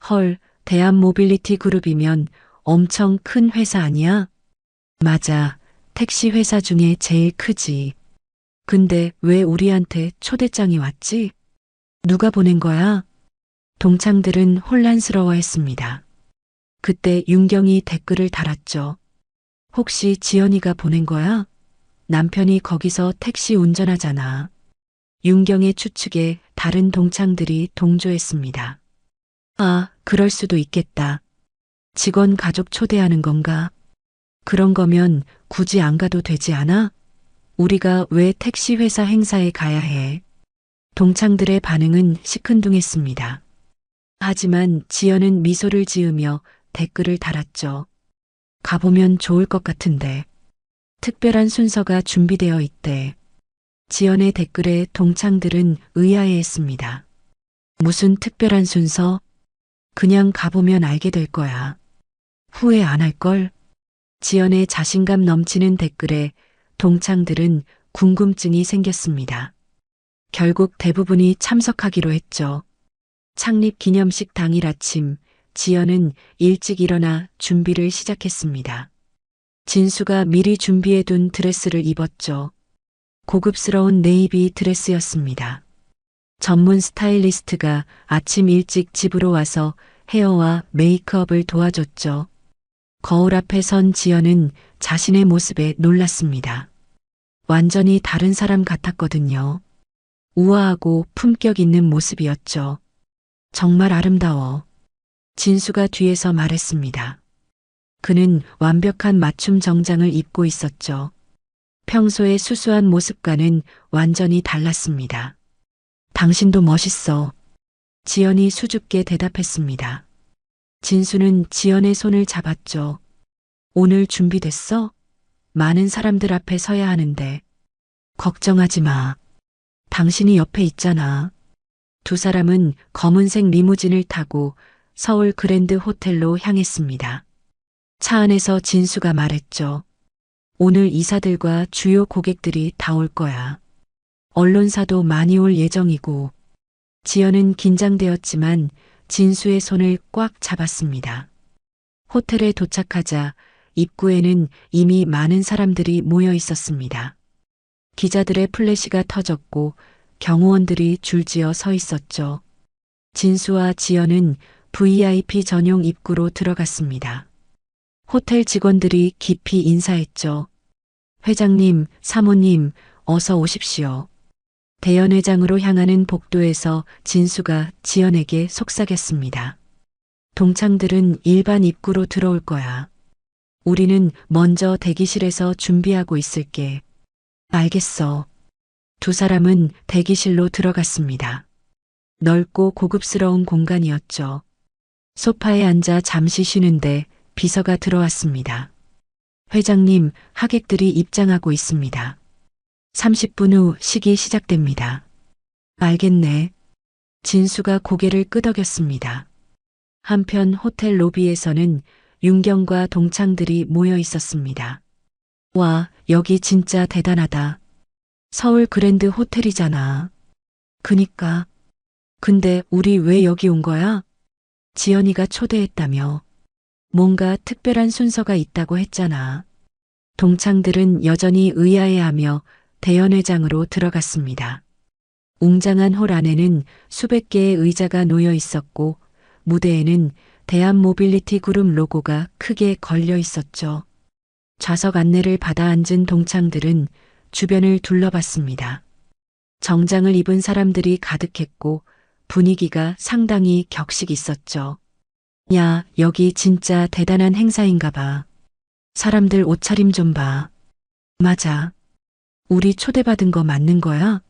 Speaker 2: 헐, 대한모빌리티 그룹이면 엄청 큰 회사 아니야? 맞아, 택시 회사 중에 제일 크지. 근데 왜 우리한테 초대장이 왔지? 누가 보낸 거야? 동창들은 혼란스러워했습니다. 그때 윤경이 댓글을 달았죠. 혹시 지연이가 보낸 거야? 남편이 거기서 택시 운전하잖아. 윤경의 추측에 다른 동창들이 동조했습니다. 아, 그럴 수도 있겠다. 직원 가족 초대하는 건가? 그런 거면 굳이 안 가도 되지 않아? 우리가 왜 택시 회사 행사에 가야 해? 동창들의 반응은 시큰둥했습니다. 하지만 지연은 미소를 지으며 댓글을 달았죠. 가보면 좋을 것 같은데. 특별한 순서가 준비되어 있대. 지연의 댓글에 동창들은 의아해했습니다. 무슨 특별한 순서? 그냥 가보면 알게 될 거야. 후회 안 할걸? 지연의 자신감 넘치는 댓글에 동창들은 궁금증이 생겼습니다. 결국 대부분이 참석하기로 했죠. 창립 기념식 당일 아침, 지연은 일찍 일어나 준비를 시작했습니다. 진수가 미리 준비해둔 드레스를 입었죠. 고급스러운 네이비 드레스였습니다. 전문 스타일리스트가 아침 일찍 집으로 와서 헤어와 메이크업을 도와줬죠. 거울 앞에 선 지연은 자신의 모습에 놀랐습니다. 완전히 다른 사람 같았거든요. 우아하고 품격 있는 모습이었죠. 정말 아름다워. 진수가 뒤에서 말했습니다. 그는 완벽한 맞춤 정장을 입고 있었죠. 평소의 수수한 모습과는 완전히 달랐습니다. 당신도 멋있어. 지연이 수줍게 대답했습니다. 진수는 지연의 손을 잡았죠. 오늘 준비됐어? 많은 사람들 앞에 서야 하는데. 걱정하지 마. 당신이 옆에 있잖아. 두 사람은 검은색 리무진을 타고 서울 그랜드 호텔로 향했습니다. 차 안에서 진수가 말했죠. 오늘 이사들과 주요 고객들이 다 올 거야. 언론사도 많이 올 예정이고. 지연은 긴장되었지만 진수의 손을 꽉 잡았습니다. 호텔에 도착하자 입구에는 이미 많은 사람들이 모여 있었습니다. 기자들의 플래시가 터졌고 경호원들이 줄지어 서 있었죠. 진수와 지연은 VIP 전용 입구로 들어갔습니다. 호텔 직원들이 깊이 인사했죠. 회장님, 사모님, 어서 오십시오. 대연 회장으로 향하는 복도에서 진수가 지연에게 속삭였습니다. 동창들은 일반 입구로 들어올 거야. 우리는 먼저 대기실에서 준비하고 있을게. 알겠어. 두 사람은 대기실로 들어갔습니다. 넓고 고급스러운 공간이었죠. 소파에 앉아 잠시 쉬는데 비서가 들어왔습니다. 회장님, 하객들이 입장하고 있습니다. 30분 후 식이 시작됩니다. 알겠네. 진수가 고개를 끄덕였습니다. 한편 호텔 로비에서는 윤경과 동창들이 모여 있었습니다. 와, 여기 진짜 대단하다. 서울 그랜드 호텔이잖아. 그니까. 근데 우리 왜 여기 온 거야? 지연이가 초대했다며. 뭔가 특별한 순서가 있다고 했잖아. 동창들은 여전히 의아해하며 대연 회장으로 들어갔습니다. 웅장한 홀 안에는 수백 개의 의자가 놓여 있었고 무대에는 대한모빌리티 그룹 로고가 크게 걸려 있었죠. 좌석 안내를 받아 앉은 동창들은 주변을 둘러봤습니다. 정장을 입은 사람들이 가득했고 분위기가 상당히 격식 있었죠. 야, 여기 진짜 대단한 행사인가 봐. 사람들 옷차림 좀 봐. 맞아. 우리 초대받은 거 맞는 거야?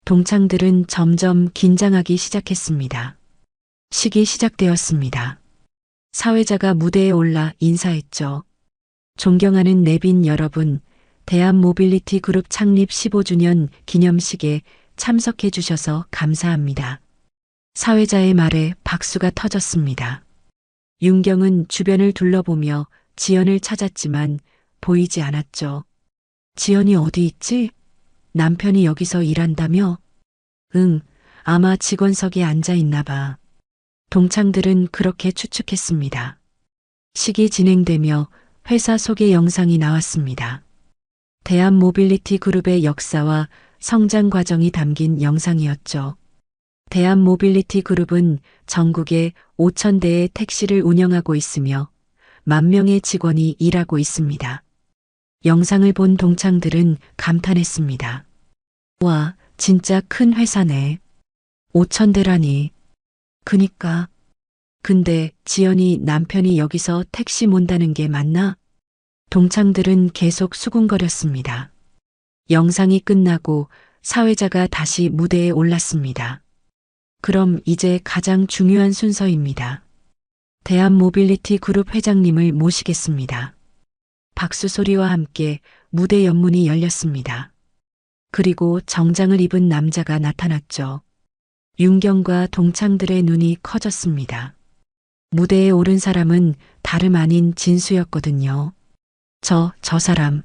Speaker 2: 동창들은 점점 긴장하기 시작했습니다. 식이 시작되었습니다. 사회자가 무대에 올라 인사했죠. 존경하는 내빈 여러분, 대한모빌리티 그룹 창립 15주년 기념식에 참석해 주셔서 감사합니다. 사회자의 말에 박수가 터졌습니다. 윤경은 주변을 둘러보며 지연을 찾았지만 보이지 않았죠. 지연이 어디 있지? 남편이 여기서 일한다며? 응, 아마 직원석에 앉아 있나 봐. 동창들은 그렇게 추측했습니다. 식이 진행되며 회사 소개 영상이 나왔습니다. 대한모빌리티 그룹의 역사와 성장 과정이 담긴 영상이었죠. 대한모빌리티 그룹은 전국에 5,000대의 택시를 운영하고 있으며 10,000명의 직원이 일하고 있습니다. 영상을 본 동창들은 감탄했습니다. 와, 진짜 큰 회사네. 5,000대라니. 그니까. 근데 지연이 남편이 여기서 택시 몬다는 게 맞나? 동창들은 계속 수군거렸습니다. 영상이 끝나고 사회자가 다시 무대에 올랐습니다. 그럼 이제 가장 중요한 순서입니다. 대한 모빌리티 그룹 회장님을 모시겠습니다. 박수 소리와 함께 무대 연문이 열렸습니다. 그리고 정장을 입은 남자가 나타났죠. 윤경과 동창들의 눈이 커졌습니다. 무대에 오른 사람은 다름 아닌 진수였거든요. 저 사람.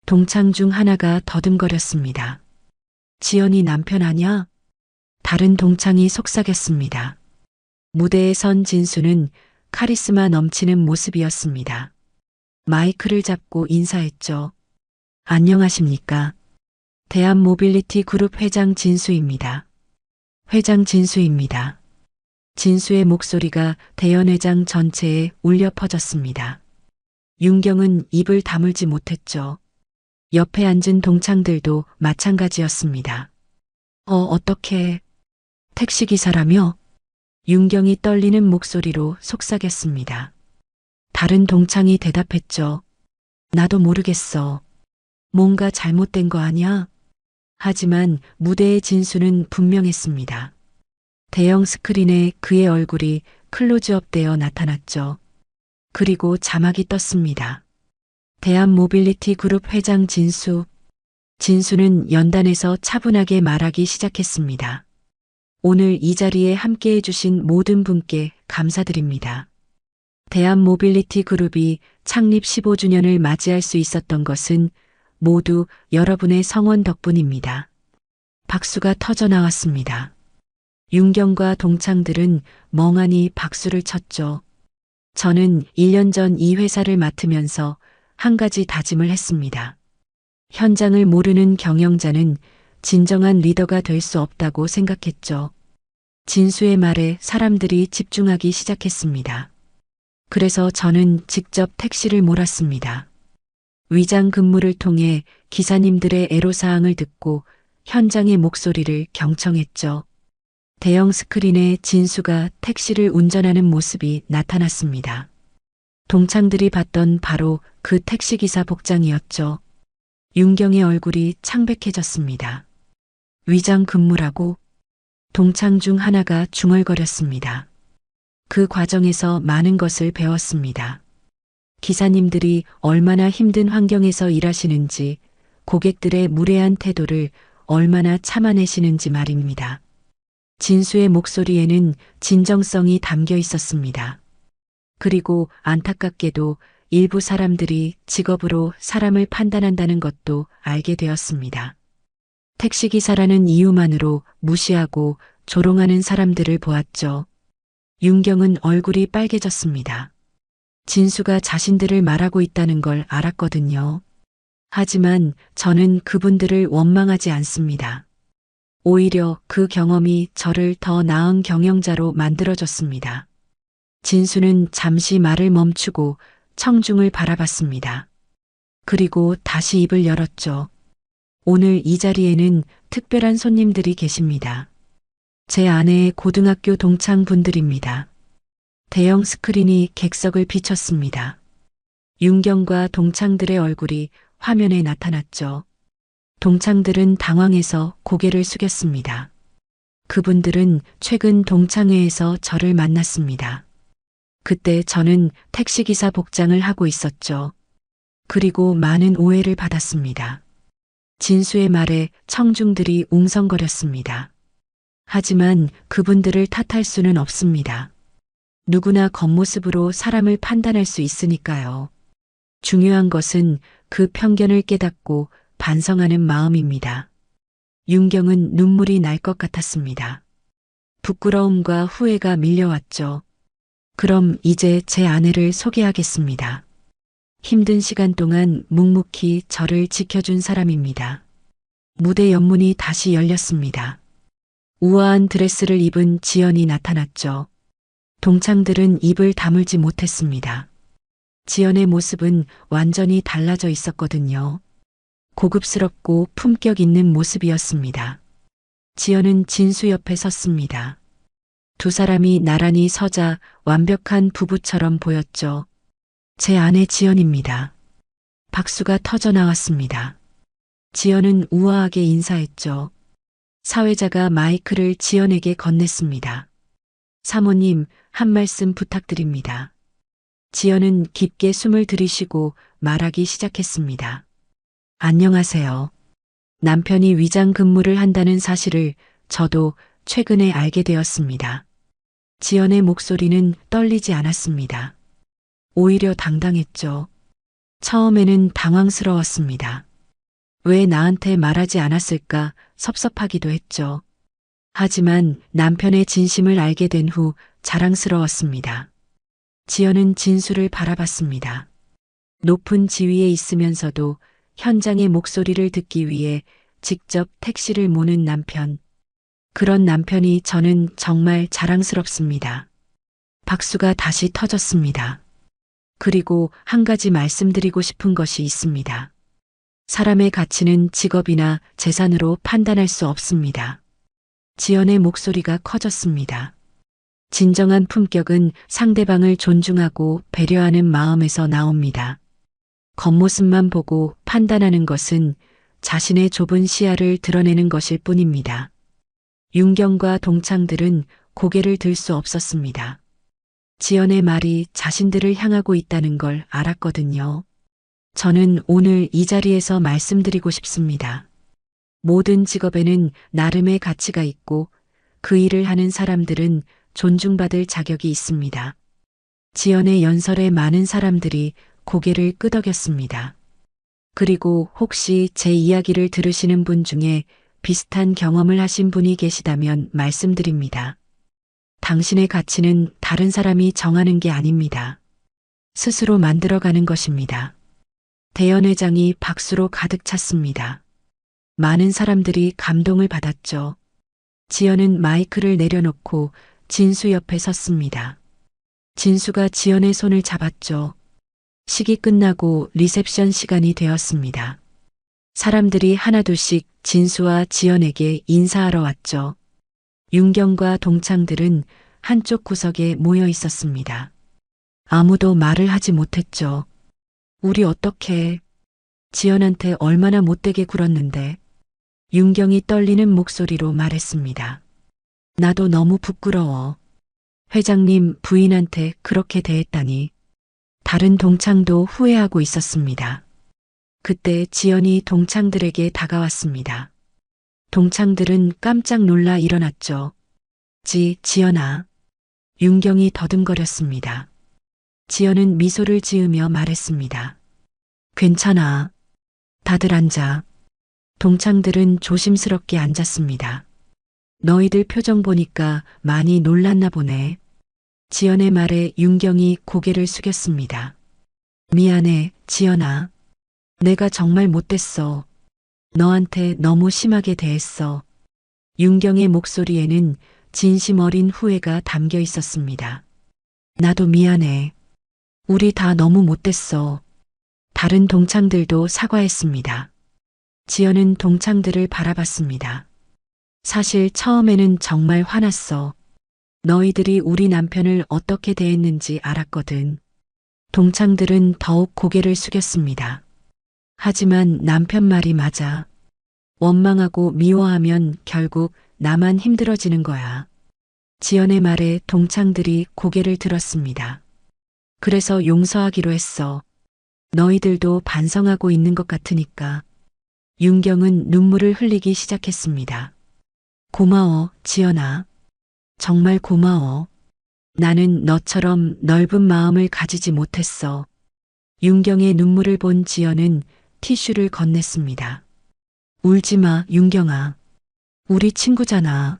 Speaker 2: 동창 중 하나가 더듬거렸습니다. 지연이 남편 아냐? 다른 동창이 속삭였습니다. 무대에 선 진수는 카리스마 넘치는 모습이었습니다. 마이크를 잡고 인사했죠. 안녕하십니까? 대한 모빌리티 그룹 회장 진수입니다. 회장 진수입니다. 진수의 목소리가 대연회장 전체에 울려 퍼졌습니다. 윤경은 입을 다물지 못했죠. 옆에 앉은 동창들도 마찬가지였습니다. 어떻게 택시기사라며? 윤경이 떨리는 목소리로 속삭였습니다. 다른 동창이 대답했죠. 나도 모르겠어. 뭔가 잘못된 거 아냐? 하지만 무대의 진수는 분명했습니다. 대형 스크린에 그의 얼굴이 클로즈업되어 나타났죠. 그리고 자막이 떴습니다. 대한 모빌리티 그룹 회장 진수. 진수는 연단에서 차분하게 말하기 시작했습니다. 오늘 이 자리에 함께해 주신 모든 분께 감사드립니다. 대한 모빌리티 그룹이 창립 15주년을 맞이할 수 있었던 것은 모두 여러분의 성원 덕분입니다. 박수가 터져 나왔습니다. 윤경과 동창들은 멍하니 박수를 쳤죠. 저는 1년 전 이 회사를 맡으면서 한 가지 다짐을 했습니다. 현장을 모르는 경영자는 진정한 리더가 될 수 없다고 생각했죠. 진수의 말에 사람들이 집중하기 시작했습니다. 그래서 저는 직접 택시를 몰았습니다. 위장 근무를 통해 기사님들의 애로사항을 듣고 현장의 목소리를 경청했죠. 대형 스크린에 진수가 택시를 운전하는 모습이 나타났습니다. 동창들이 봤던 바로 그 택시기사 복장이었죠. 윤경의 얼굴이 창백해졌습니다. 위장 근무라고? 동창 중 하나가 중얼거렸습니다. 그 과정에서 많은 것을 배웠습니다. 기사님들이 얼마나 힘든 환경에서 일하시는지, 고객들의 무례한 태도를 얼마나 참아내시는지 말입니다. 진수의 목소리에는 진정성이 담겨 있었습니다. 그리고 안타깝게도 일부 사람들이 직업으로 사람을 판단한다는 것도 알게 되었습니다. 택시기사라는 이유만으로 무시하고 조롱하는 사람들을 보았죠. 윤경은 얼굴이 빨개졌습니다. 진수가 자신들을 말하고 있다는 걸 알았거든요. 하지만 저는 그분들을 원망하지 않습니다. 오히려 그 경험이 저를 더 나은 경영자로 만들어줬습니다. 진수는 잠시 말을 멈추고 청중을 바라봤습니다. 그리고 다시 입을 열었죠. 오늘 이 자리에는 특별한 손님들이 계십니다. 제 아내의 고등학교 동창 분들입니다. 대형 스크린이 객석을 비췄습니다. 윤경과 동창들의 얼굴이 화면에 나타났죠. 동창들은 당황해서 고개를 숙였습니다. 그분들은 최근 동창회에서 저를 만났습니다. 그때 저는 택시기사 복장을 하고 있었죠. 그리고 많은 오해를 받았습니다. 진수의 말에 청중들이 웅성거렸습니다. 하지만 그분들을 탓할 수는 없습니다. 누구나 겉모습으로 사람을 판단할 수 있으니까요. 중요한 것은 그 편견을 깨닫고 반성하는 마음입니다. 윤경은 눈물이 날 것 같았습니다. 부끄러움과 후회가 밀려왔죠. 그럼 이제 제 아내를 소개하겠습니다. 힘든 시간 동안 묵묵히 저를 지켜준 사람입니다. 무대 연문이 다시 열렸습니다. 우아한 드레스를 입은 지연이 나타났죠. 동창들은 입을 다물지 못했습니다. 지연의 모습은 완전히 달라져 있었거든요. 고급스럽고 품격 있는 모습이었습니다. 지연은 진수 옆에 섰습니다. 두 사람이 나란히 서자 완벽한 부부처럼 보였죠. 제 아내 지연입니다. 박수가 터져 나왔습니다. 지연은 우아하게 인사했죠. 사회자가 마이크를 지연에게 건넸습니다. 사모님, 한 말씀 부탁드립니다. 지연은 깊게 숨을 들이쉬고 말하기 시작했습니다. 안녕하세요. 남편이 위장 근무를 한다는 사실을 저도 최근에 알게 되었습니다. 지연의 목소리는 떨리지 않았습니다. 오히려 당당했죠. 처음에는 당황스러웠습니다. 왜 나한테 말하지 않았을까 섭섭하기도 했죠. 하지만 남편의 진심을 알게 된 후 자랑스러웠습니다. 지연은 진수를 바라봤습니다. 높은 지위에 있으면서도 현장의 목소리를 듣기 위해 직접 택시를 모는 남편. 그런 남편이 저는 정말 자랑스럽습니다. 박수가 다시 터졌습니다. 그리고 한 가지 말씀드리고 싶은 것이 있습니다. 사람의 가치는 직업이나 재산으로 판단할 수 없습니다. 지연의 목소리가 커졌습니다. 진정한 품격은 상대방을 존중하고 배려하는 마음에서 나옵니다. 겉모습만 보고 판단하는 것은 자신의 좁은 시야를 드러내는 것일 뿐입니다. 윤경과 동창들은 고개를 들 수 없었습니다. 지연의 말이 자신들을 향하고 있다는 걸 알았거든요. 저는 오늘 이 자리에서 말씀드리고 싶습니다. 모든 직업에는 나름의 가치가 있고 그 일을 하는 사람들은 존중받을 자격이 있습니다. 지연의 연설에 많은 사람들이 고개를 끄덕였습니다. 그리고 혹시 제 이야기를 들으시는 분 중에 비슷한 경험을 하신 분이 계시다면 말씀드립니다. 당신의 가치는 다른 사람이 정하는 게 아닙니다. 스스로 만들어가는 것입니다. 대연회장이 박수로 가득 찼습니다. 많은 사람들이 감동을 받았죠. 지연은 마이크를 내려놓고 진수 옆에 섰습니다. 진수가 지연의 손을 잡았죠. 식이 끝나고 리셉션 시간이 되었습니다. 사람들이 하나둘씩 진수와 지연에게 인사하러 왔죠. 윤경과 동창들은 한쪽 구석에 모여 있었습니다. 아무도 말을 하지 못했죠. 우리 어떻게 지연한테 얼마나 못되게 굴었는데. 윤경이 떨리는 목소리로 말했습니다. 나도 너무 부끄러워. 회장님 부인한테 그렇게 대했다니. 다른 동창도 후회하고 있었습니다. 그때 지연이 동창들에게 다가왔습니다. 동창들은 깜짝 놀라 일어났죠. 지연아. 윤경이 더듬거렸습니다. 지연은 미소를 지으며 말했습니다. 괜찮아. 다들 앉아. 동창들은 조심스럽게 앉았습니다. 너희들 표정 보니까 많이 놀랐나 보네. 지연의 말에 윤경이 고개를 숙였습니다. 미안해, 지연아. 내가 정말 못됐어. 너한테 너무 심하게 대했어. 윤경의 목소리에는 진심 어린 후회가 담겨 있었습니다. 나도 미안해. 우리 다 너무 못됐어. 다른 동창들도 사과했습니다. 지연은 동창들을 바라봤습니다. 사실 처음에는 정말 화났어. 너희들이 우리 남편을 어떻게 대했는지 알았거든. 동창들은 더욱 고개를 숙였습니다. 하지만 남편 말이 맞아. 원망하고 미워하면 결국 나만 힘들어지는 거야. 지연의 말에 동창들이 고개를 들었습니다. 그래서 용서하기로 했어. 너희들도 반성하고 있는 것 같으니까. 윤경은 눈물을 흘리기 시작했습니다. 고마워, 지연아. 정말 고마워. 나는 너처럼 넓은 마음을 가지지 못했어. 윤경의 눈물을 본 지연은 티슈를 건넸습니다. 울지 마, 윤경아. 우리 친구잖아.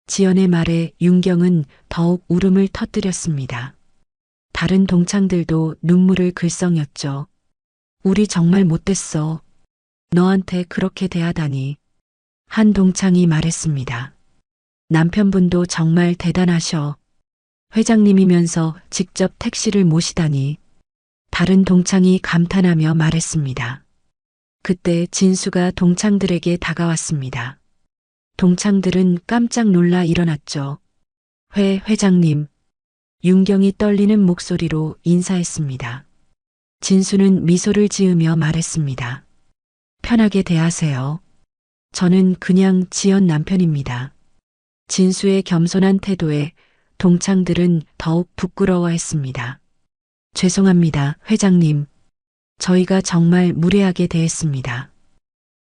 Speaker 2: 지연의 말에 윤경은 더욱 울음을 터뜨렸습니다. 다른 동창들도 눈물을 글썽였죠. 우리 정말 못됐어. 너한테 그렇게 대하다니. 한 동창이 말했습니다. 남편분도 정말 대단하셔. 회장님이면서 직접 택시를 모시다니. 다른 동창이 감탄하며 말했습니다. 그때 진수가 동창들에게 다가왔습니다. 동창들은 깜짝 놀라 일어났죠. 회장님. 윤경이 떨리는 목소리로 인사했습니다. 진수는 미소를 지으며 말했습니다. 편하게 대하세요. 저는 그냥 지연 남편입니다. 진수의 겸손한 태도에 동창들은 더욱 부끄러워했습니다. 죄송합니다, 회장님. 저희가 정말 무례하게 대했습니다.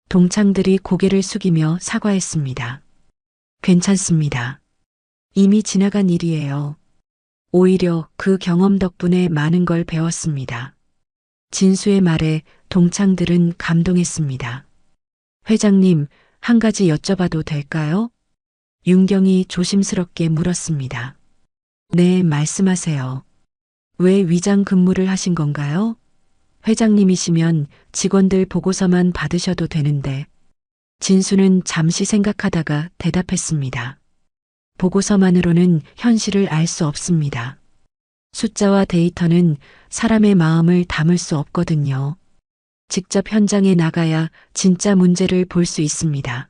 Speaker 2: 동창들이 고개를 숙이며 사과했습니다. 괜찮습니다. 이미 지나간 일이에요. 오히려 그 경험 덕분에 많은 걸 배웠습니다. 진수의 말에 동창들은 감동했습니다. 회장님, 한 가지 여쭤봐도 될까요? 윤경이 조심스럽게 물었습니다. 네, 말씀하세요. 왜 위장 근무를 하신 건가요? 회장님이시면 직원들 보고서만 받으셔도 되는데. 진수는 잠시 생각하다가 대답했습니다. 보고서만으로는 현실을 알 수 없습니다. 숫자와 데이터는 사람의 마음을 담을 수 없거든요. 직접 현장에 나가야 진짜 문제를 볼 수 있습니다.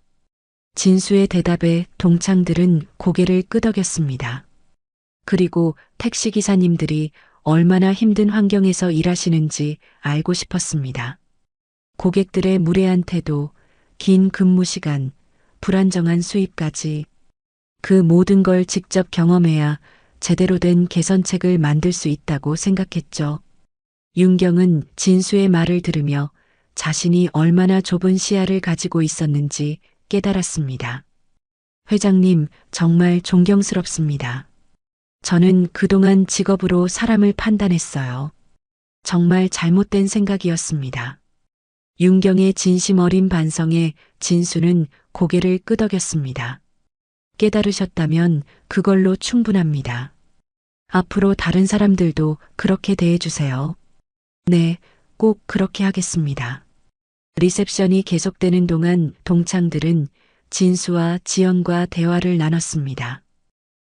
Speaker 2: 진수의 대답에 동창들은 고개를 끄덕였습니다. 그리고 택시기사님들이 얼마나 힘든 환경에서 일하시는지 알고 싶었습니다. 고객들의 무례한 태도, 긴 근무 시간, 불안정한 수입까지 그 모든 걸 직접 경험해야 제대로 된 개선책을 만들 수 있다고 생각했죠. 윤경은 진수의 말을 들으며 자신이 얼마나 좁은 시야를 가지고 있었는지 깨달았습니다. 회장님, 정말 존경스럽습니다. 저는 그동안 직업으로 사람을 판단했어요. 정말 잘못된 생각이었습니다. 윤경의 진심 어린 반성에 진수는 고개를 끄덕였습니다. 깨달으셨다면 그걸로 충분합니다. 앞으로 다른 사람들도 그렇게 대해주세요. 네, 꼭 그렇게 하겠습니다. 리셉션이 계속되는 동안 동창들은 진수와 지연과 대화를 나눴습니다.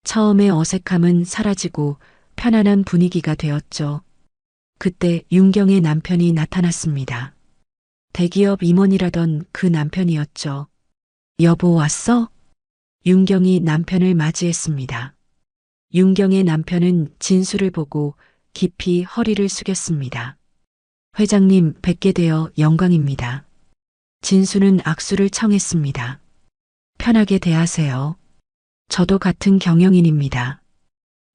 Speaker 2: 처음의 어색함은 사라지고 편안한 분위기가 되었죠. 그때 윤경의 남편이 나타났습니다. 대기업 임원이라던 그 남편이었죠. 여보 왔어? 윤경이 남편을 맞이했습니다. 윤경의 남편은 진수를 보고 깊이 허리를 숙였습니다. 회장님 뵙게 되어 영광입니다. 진수는 악수를 청했습니다. 편하게 대하세요. 저도 같은 경영인입니다.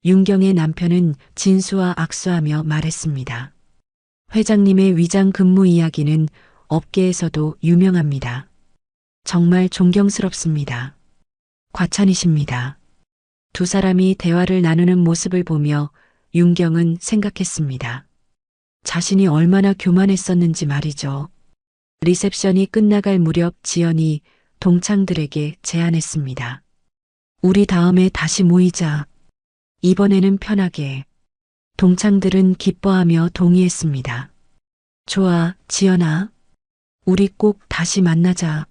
Speaker 2: 윤경의 남편은 진수와 악수하며 말했습니다. 회장님의 위장 근무 이야기는 업계에서도 유명합니다. 정말 존경스럽습니다. 과찬이십니다. 두 사람이 대화를 나누는 모습을 보며 윤경은 생각했습니다. 자신이 얼마나 교만했었는지 말이죠. 리셉션이 끝나갈 무렵 지연이 동창들에게 제안했습니다. 우리 다음에 다시 모이자. 이번에는 편하게. 동창들은 기뻐하며 동의했습니다. 좋아, 지연아. 우리 꼭 다시 만나자.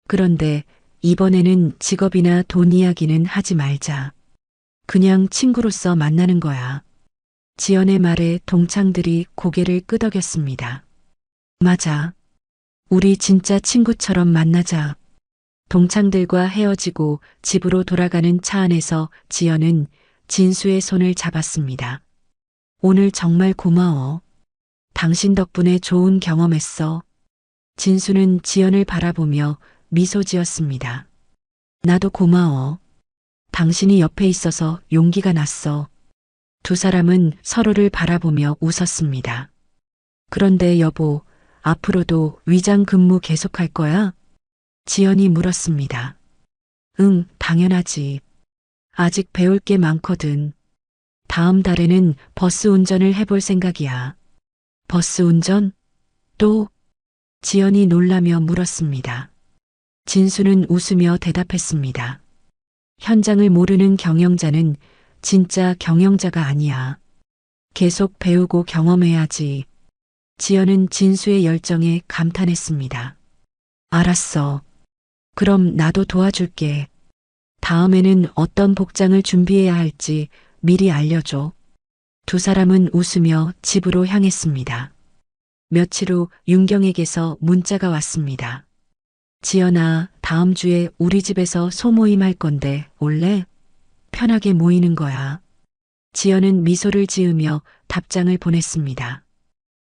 Speaker 2: 그런데 이번에는 직업이나 돈 이야기는 하지 말자. 그냥 친구로서 만나는 거야. 지연의 말에 동창들이 고개를 끄덕였습니다. 맞아. 우리 진짜 친구처럼 만나자. 동창들과 헤어지고 집으로 돌아가는 차 안에서 지연은 진수의 손을 잡았습니다. 오늘 정말 고마워. 당신 덕분에 좋은 경험했어. 진수는 지연을 바라보며 미소 지었습니다. 나도 고마워. 당신이 옆에 있어서 용기가 났어. 두 사람은 서로를 바라보며 웃었습니다. 그런데 여보, 앞으로도 위장 근무 계속할 거야? 지연이 물었습니다. 응, 당연하지. 아직 배울 게 많거든. 다음 달에는 버스 운전을 해볼 생각이야. 버스 운전? 또? 지연이 놀라며 물었습니다. 진수는 웃으며 대답했습니다. 현장을 모르는 경영자는 진짜 경영자가 아니야. 계속 배우고 경험해야지. 지연은 진수의 열정에 감탄했습니다. 알았어. 그럼 나도 도와줄게. 다음에는 어떤 복장을 준비해야 할지 미리 알려줘. 두 사람은 웃으며 집으로 향했습니다. 며칠 후 윤경에게서 문자가 왔습니다. 지연아, 다음 주에 우리 집에서 소모임 할 건데 올래? 편하게 모이는 거야. 지연은 미소를 지으며 답장을 보냈습니다.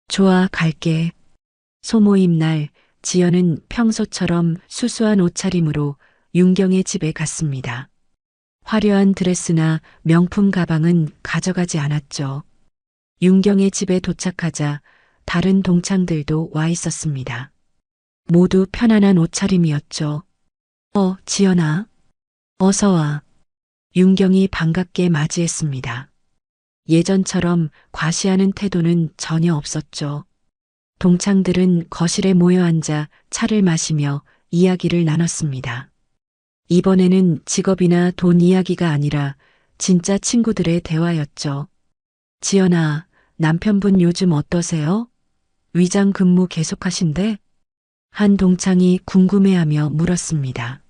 Speaker 2: 좋아, 갈게. 소모임 날 지연은 평소처럼 수수한 옷차림으로 윤경의 집에 갔습니다. 화려한 드레스나 명품 가방은 가져가지 않았죠. 윤경의 집에 도착하자 다른 동창들도 와 있었습니다. 모두 편안한 옷차림이었죠. 지연아. 어서 와. 윤경이 반갑게 맞이했습니다. 예전처럼 과시하는 태도는 전혀 없었죠. 동창들은 거실에 모여 앉아 차를 마시며 이야기를 나눴습니다. 이번에는 직업이나 돈 이야기가 아니라 진짜 친구들의 대화였죠. 지연아, 남편분 요즘 어떠세요? 위장 근무 계속하신대? 한 동창이 궁금해하며 물었습니다.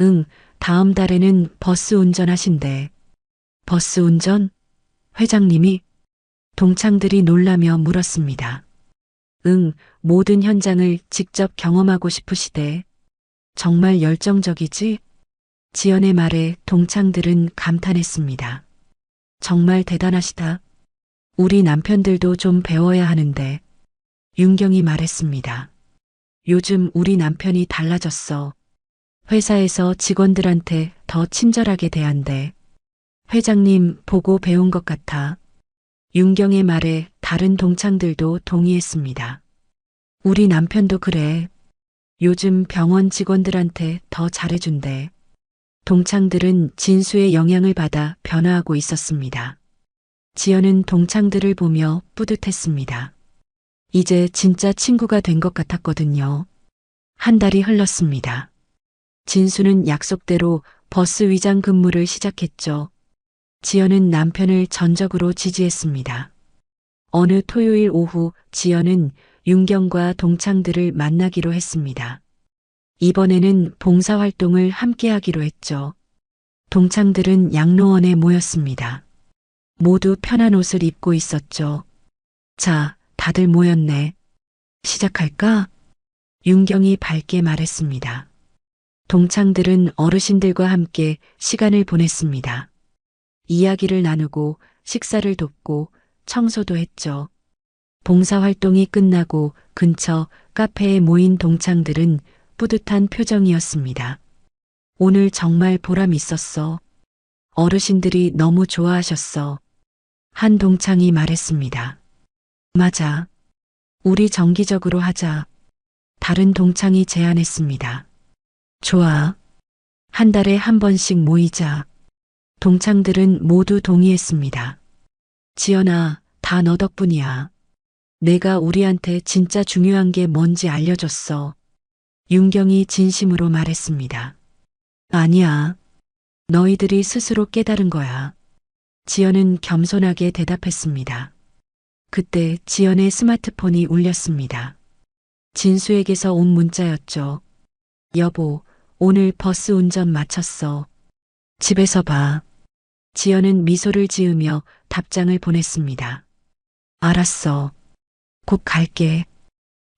Speaker 2: 응, 다음 달에는 버스 운전하신대. 버스 운전? 회장님이? 동창들이 놀라며 물었습니다. 응, 모든 현장을 직접 경험하고 싶으시대. 정말 열정적이지? 지연의 말에 동창들은 감탄했습니다. 정말 대단하시다. 우리 남편들도 좀 배워야 하는데. 윤경이 말했습니다. 요즘 우리 남편이 달라졌어. 회사에서 직원들한테 더 친절하게 대한대. 회장님 보고 배운 것 같아. 윤경의 말에 다른 동창들도 동의했습니다. 우리 남편도 그래. 요즘 병원 직원들한테 더 잘해준대. 동창들은 진수의 영향을 받아 변화하고 있었습니다. 지연은 동창들을 보며 뿌듯했습니다. 이제 진짜 친구가 된 것 같았거든요. 한 달이 흘렀습니다. 진수는 약속대로 버스 위장 근무를 시작했죠. 지연은 남편을 전적으로 지지했습니다. 어느 토요일 오후 지연은 윤경과 동창들을 만나기로 했습니다. 이번에는 봉사활동을 함께하기로 했죠. 동창들은 양로원에 모였습니다. 모두 편한 옷을 입고 있었죠. 자, 다들 모였네. 시작할까? 윤경이 밝게 말했습니다. 동창들은 어르신들과 함께 시간을 보냈습니다. 이야기를 나누고 식사를 돕고 청소도 했죠. 봉사활동이 끝나고 근처 카페에 모인 동창들은 뿌듯한 표정이었습니다. 오늘 정말 보람 있었어. 어르신들이 너무 좋아하셨어. 한 동창이 말했습니다. 맞아. 우리 정기적으로 하자. 다른 동창이 제안했습니다. 좋아. 한 달에 한 번씩 모이자. 동창들은 모두 동의했습니다. 지연아, 다 너 덕분이야. 내가 우리한테 진짜 중요한 게 뭔지 알려줬어. 윤경이 진심으로 말했습니다. 아니야. 너희들이 스스로 깨달은 거야. 지연은 겸손하게 대답했습니다. 그때 지연의 스마트폰이 울렸습니다. 진수에게서 온 문자였죠. 여보, 오늘 버스 운전 마쳤어. 집에서 봐. 지연은 미소를 지으며 답장을 보냈습니다. 알았어. 곧 갈게.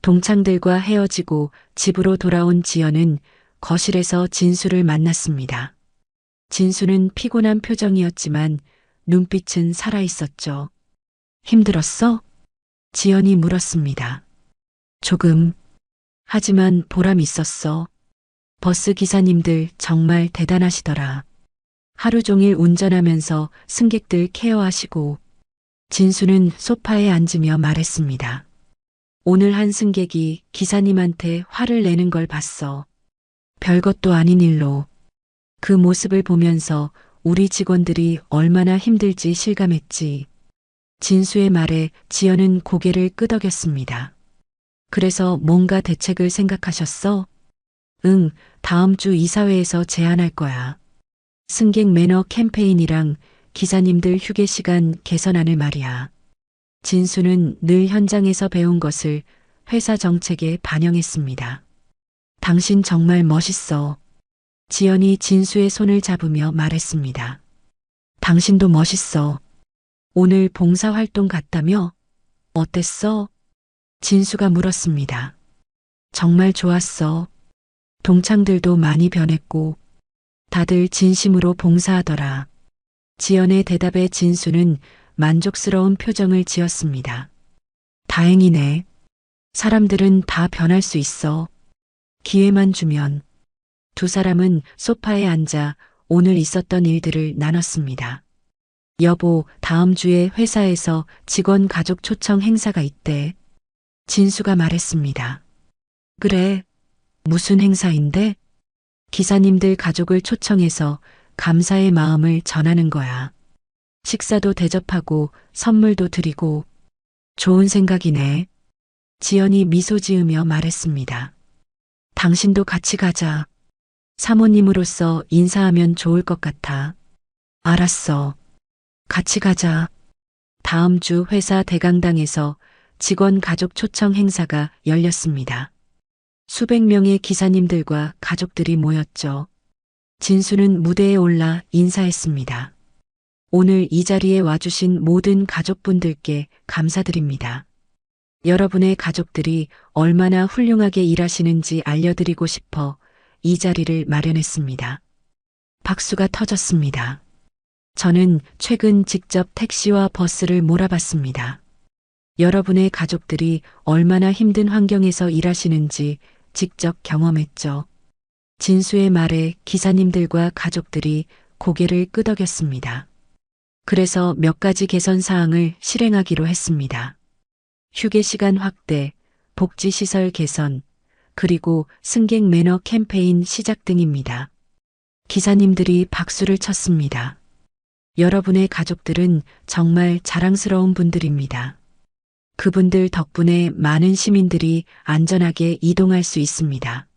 Speaker 2: 동창들과 헤어지고 집으로 돌아온 지연은 거실에서 진수를 만났습니다. 진수는 피곤한 표정이었지만 눈빛은 살아있었죠. 힘들었어? 지연이 물었습니다. 조금. 하지만 보람 있었어. 버스 기사님들 정말 대단하시더라. 하루 종일 운전하면서 승객들 케어하시고. 진수는 소파에 앉으며 말했습니다. 오늘 한 승객이 기사님한테 화를 내는 걸 봤어. 별것도 아닌 일로. 그 모습을 보면서 우리 직원들이 얼마나 힘들지 실감했지. 진수의 말에 지연은 고개를 끄덕였습니다. 그래서 뭔가 대책을 생각하셨어? 응, 다음 주 이사회에서 제안할 거야. 승객 매너 캠페인이랑 기사님들 휴게 시간 개선안을 말이야. 진수는 늘 현장에서 배운 것을 회사 정책에 반영했습니다. 당신 정말 멋있어. 지연이 진수의 손을 잡으며 말했습니다. 당신도 멋있어. 오늘 봉사활동 갔다며? 어땠어? 진수가 물었습니다. 정말 좋았어. 동창들도 많이 변했고 다들 진심으로 봉사하더라. 지연의 대답에 진수는 만족스러운 표정을 지었습니다. 다행이네. 사람들은 다 변할 수 있어. 기회만 주면. 두 사람은 소파에 앉아 오늘 있었던 일들을 나눴습니다. 여보, 다음 주에 회사에서 직원 가족 초청 행사가 있대. 진수가 말했습니다. 그래, 무슨 행사인데? 기사님들 가족을 초청해서 감사의 마음을 전하는 거야. 식사도 대접하고 선물도 드리고. 좋은 생각이네. 지연이 미소 지으며 말했습니다. 당신도 같이 가자. 사모님으로서 인사하면 좋을 것 같아. 알았어. 같이 가자. 다음 주 회사 대강당에서 직원 가족 초청 행사가 열렸습니다. 수백 명의 기사님들과 가족들이 모였죠. 진수는 무대에 올라 인사했습니다. 오늘 이 자리에 와주신 모든 가족분들께 감사드립니다. 여러분의 가족들이 얼마나 훌륭하게 일하시는지 알려드리고 싶어 이 자리를 마련했습니다. 박수가 터졌습니다. 저는 최근 직접 택시와 버스를 몰아봤습니다. 여러분의 가족들이 얼마나 힘든 환경에서 일하시는지 직접 경험했죠. 진수의 말에 기사님들과 가족들이 고개를 끄덕였습니다. 그래서 몇 가지 개선 사항을 실행하기로 했습니다. 휴게 시간 확대, 복지 시설 개선, 그리고 승객 매너 캠페인 시작 등입니다. 기사님들이 박수를 쳤습니다. 여러분의 가족들은 정말 자랑스러운 분들입니다. 그분들 덕분에 많은 시민들이 안전하게 이동할 수 있습니다.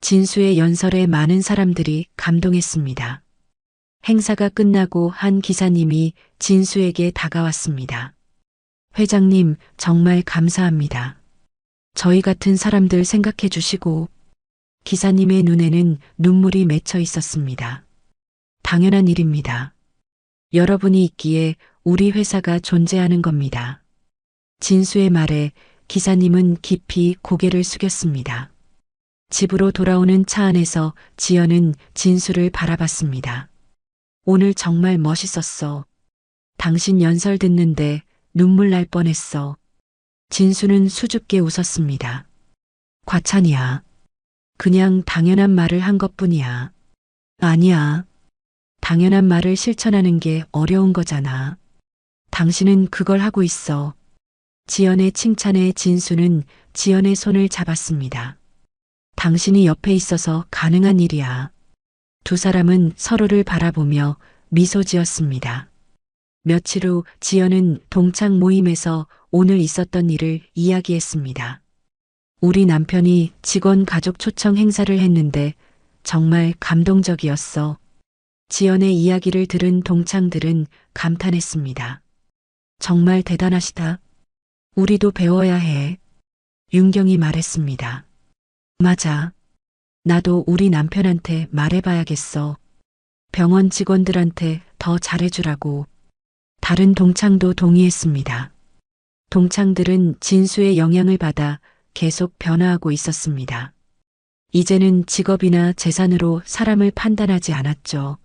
Speaker 2: 진수의 연설에 많은 사람들이 감동했습니다. 행사가 끝나고 한 기사님이 진수에게 다가왔습니다. 회장님, 정말 감사합니다. 저희 같은 사람들 생각해 주시고. 기사님의 눈에는 눈물이 맺혀 있었습니다. 당연한 일입니다. 여러분이 있기에 우리 회사가 존재하는 겁니다. 진수의 말에 기사님은 깊이 고개를 숙였습니다. 집으로 돌아오는 차 안에서 지연은 진수를 바라봤습니다. 오늘 정말 멋있었어. 당신 연설 듣는데 눈물 날 뻔했어. 진수는 수줍게 웃었습니다. 과찬이야. 그냥 당연한 말을 한 것뿐이야. 아니야. 당연한 말을 실천하는 게 어려운 거잖아. 당신은 그걸 하고 있어. 지연의 칭찬에 진수는 지연의 손을 잡았습니다. 당신이 옆에 있어서 가능한 일이야. 두 사람은 서로를 바라보며 미소 지었습니다. 며칠 후 지연은 동창 모임에서 오늘 있었던 일을 이야기했습니다. 우리 남편이 직원 가족 초청 행사를 했는데 정말 감동적이었어. 지연의 이야기를 들은 동창들은 감탄했습니다. 정말 대단하시다. 우리도 배워야 해. 윤경이 말했습니다. 맞아. 나도 우리 남편한테 말해봐야겠어. 병원 직원들한테 더 잘해주라고. 다른 동창도 동의했습니다. 동창들은 진수의 영향을 받아 계속 변화하고 있었습니다. 이제는 직업이나 재산으로 사람을 판단하지 않았죠.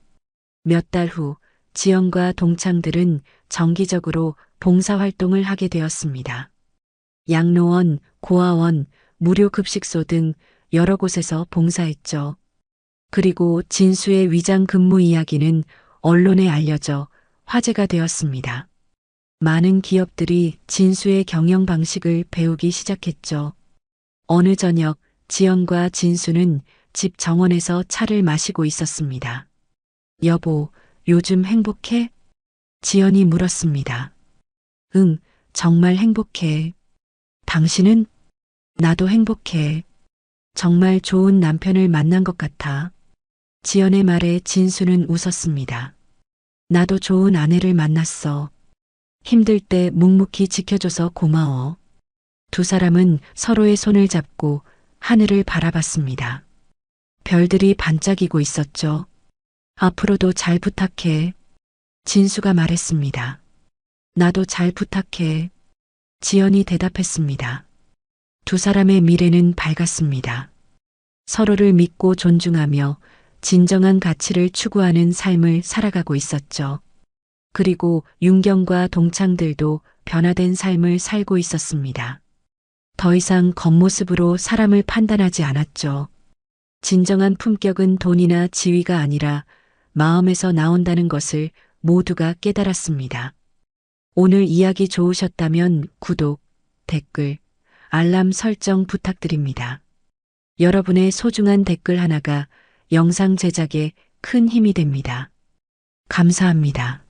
Speaker 2: 몇 달 후 지연과 동창들은 정기적으로 봉사활동을 하게 되었습니다. 양로원, 고아원, 무료급식소 등 여러 곳에서 봉사했죠. 그리고 진수의 위장 근무 이야기는 언론에 알려져 화제가 되었습니다. 많은 기업들이 진수의 경영 방식을 배우기 시작했죠. 어느 저녁 지연과 진수는 집 정원에서 차를 마시고 있었습니다. 여보, 요즘 행복해? 지연이 물었습니다. 응, 정말 행복해. 당신은? 나도 행복해. 정말 좋은 남편을 만난 것 같아. 지연의 말에 진수는 웃었습니다. 나도 좋은 아내를 만났어. 힘들 때 묵묵히 지켜줘서 고마워. 두 사람은 서로의 손을 잡고 하늘을 바라봤습니다. 별들이 반짝이고 있었죠. 앞으로도 잘 부탁해. 진수가 말했습니다. 나도 잘 부탁해. 지연이 대답했습니다. 두 사람의 미래는 밝았습니다. 서로를 믿고 존중하며 진정한 가치를 추구하는 삶을 살아가고 있었죠. 그리고 윤경과 동창들도 변화된 삶을 살고 있었습니다. 더 이상 겉모습으로 사람을 판단하지 않았죠. 진정한 품격은 돈이나 지위가 아니라 마음에서 나온다는 것을 모두가 깨달았습니다. 오늘 이야기 좋으셨다면 구독, 댓글, 알람 설정 부탁드립니다. 여러분의 소중한 댓글 하나가 영상 제작에 큰 힘이 됩니다. 감사합니다.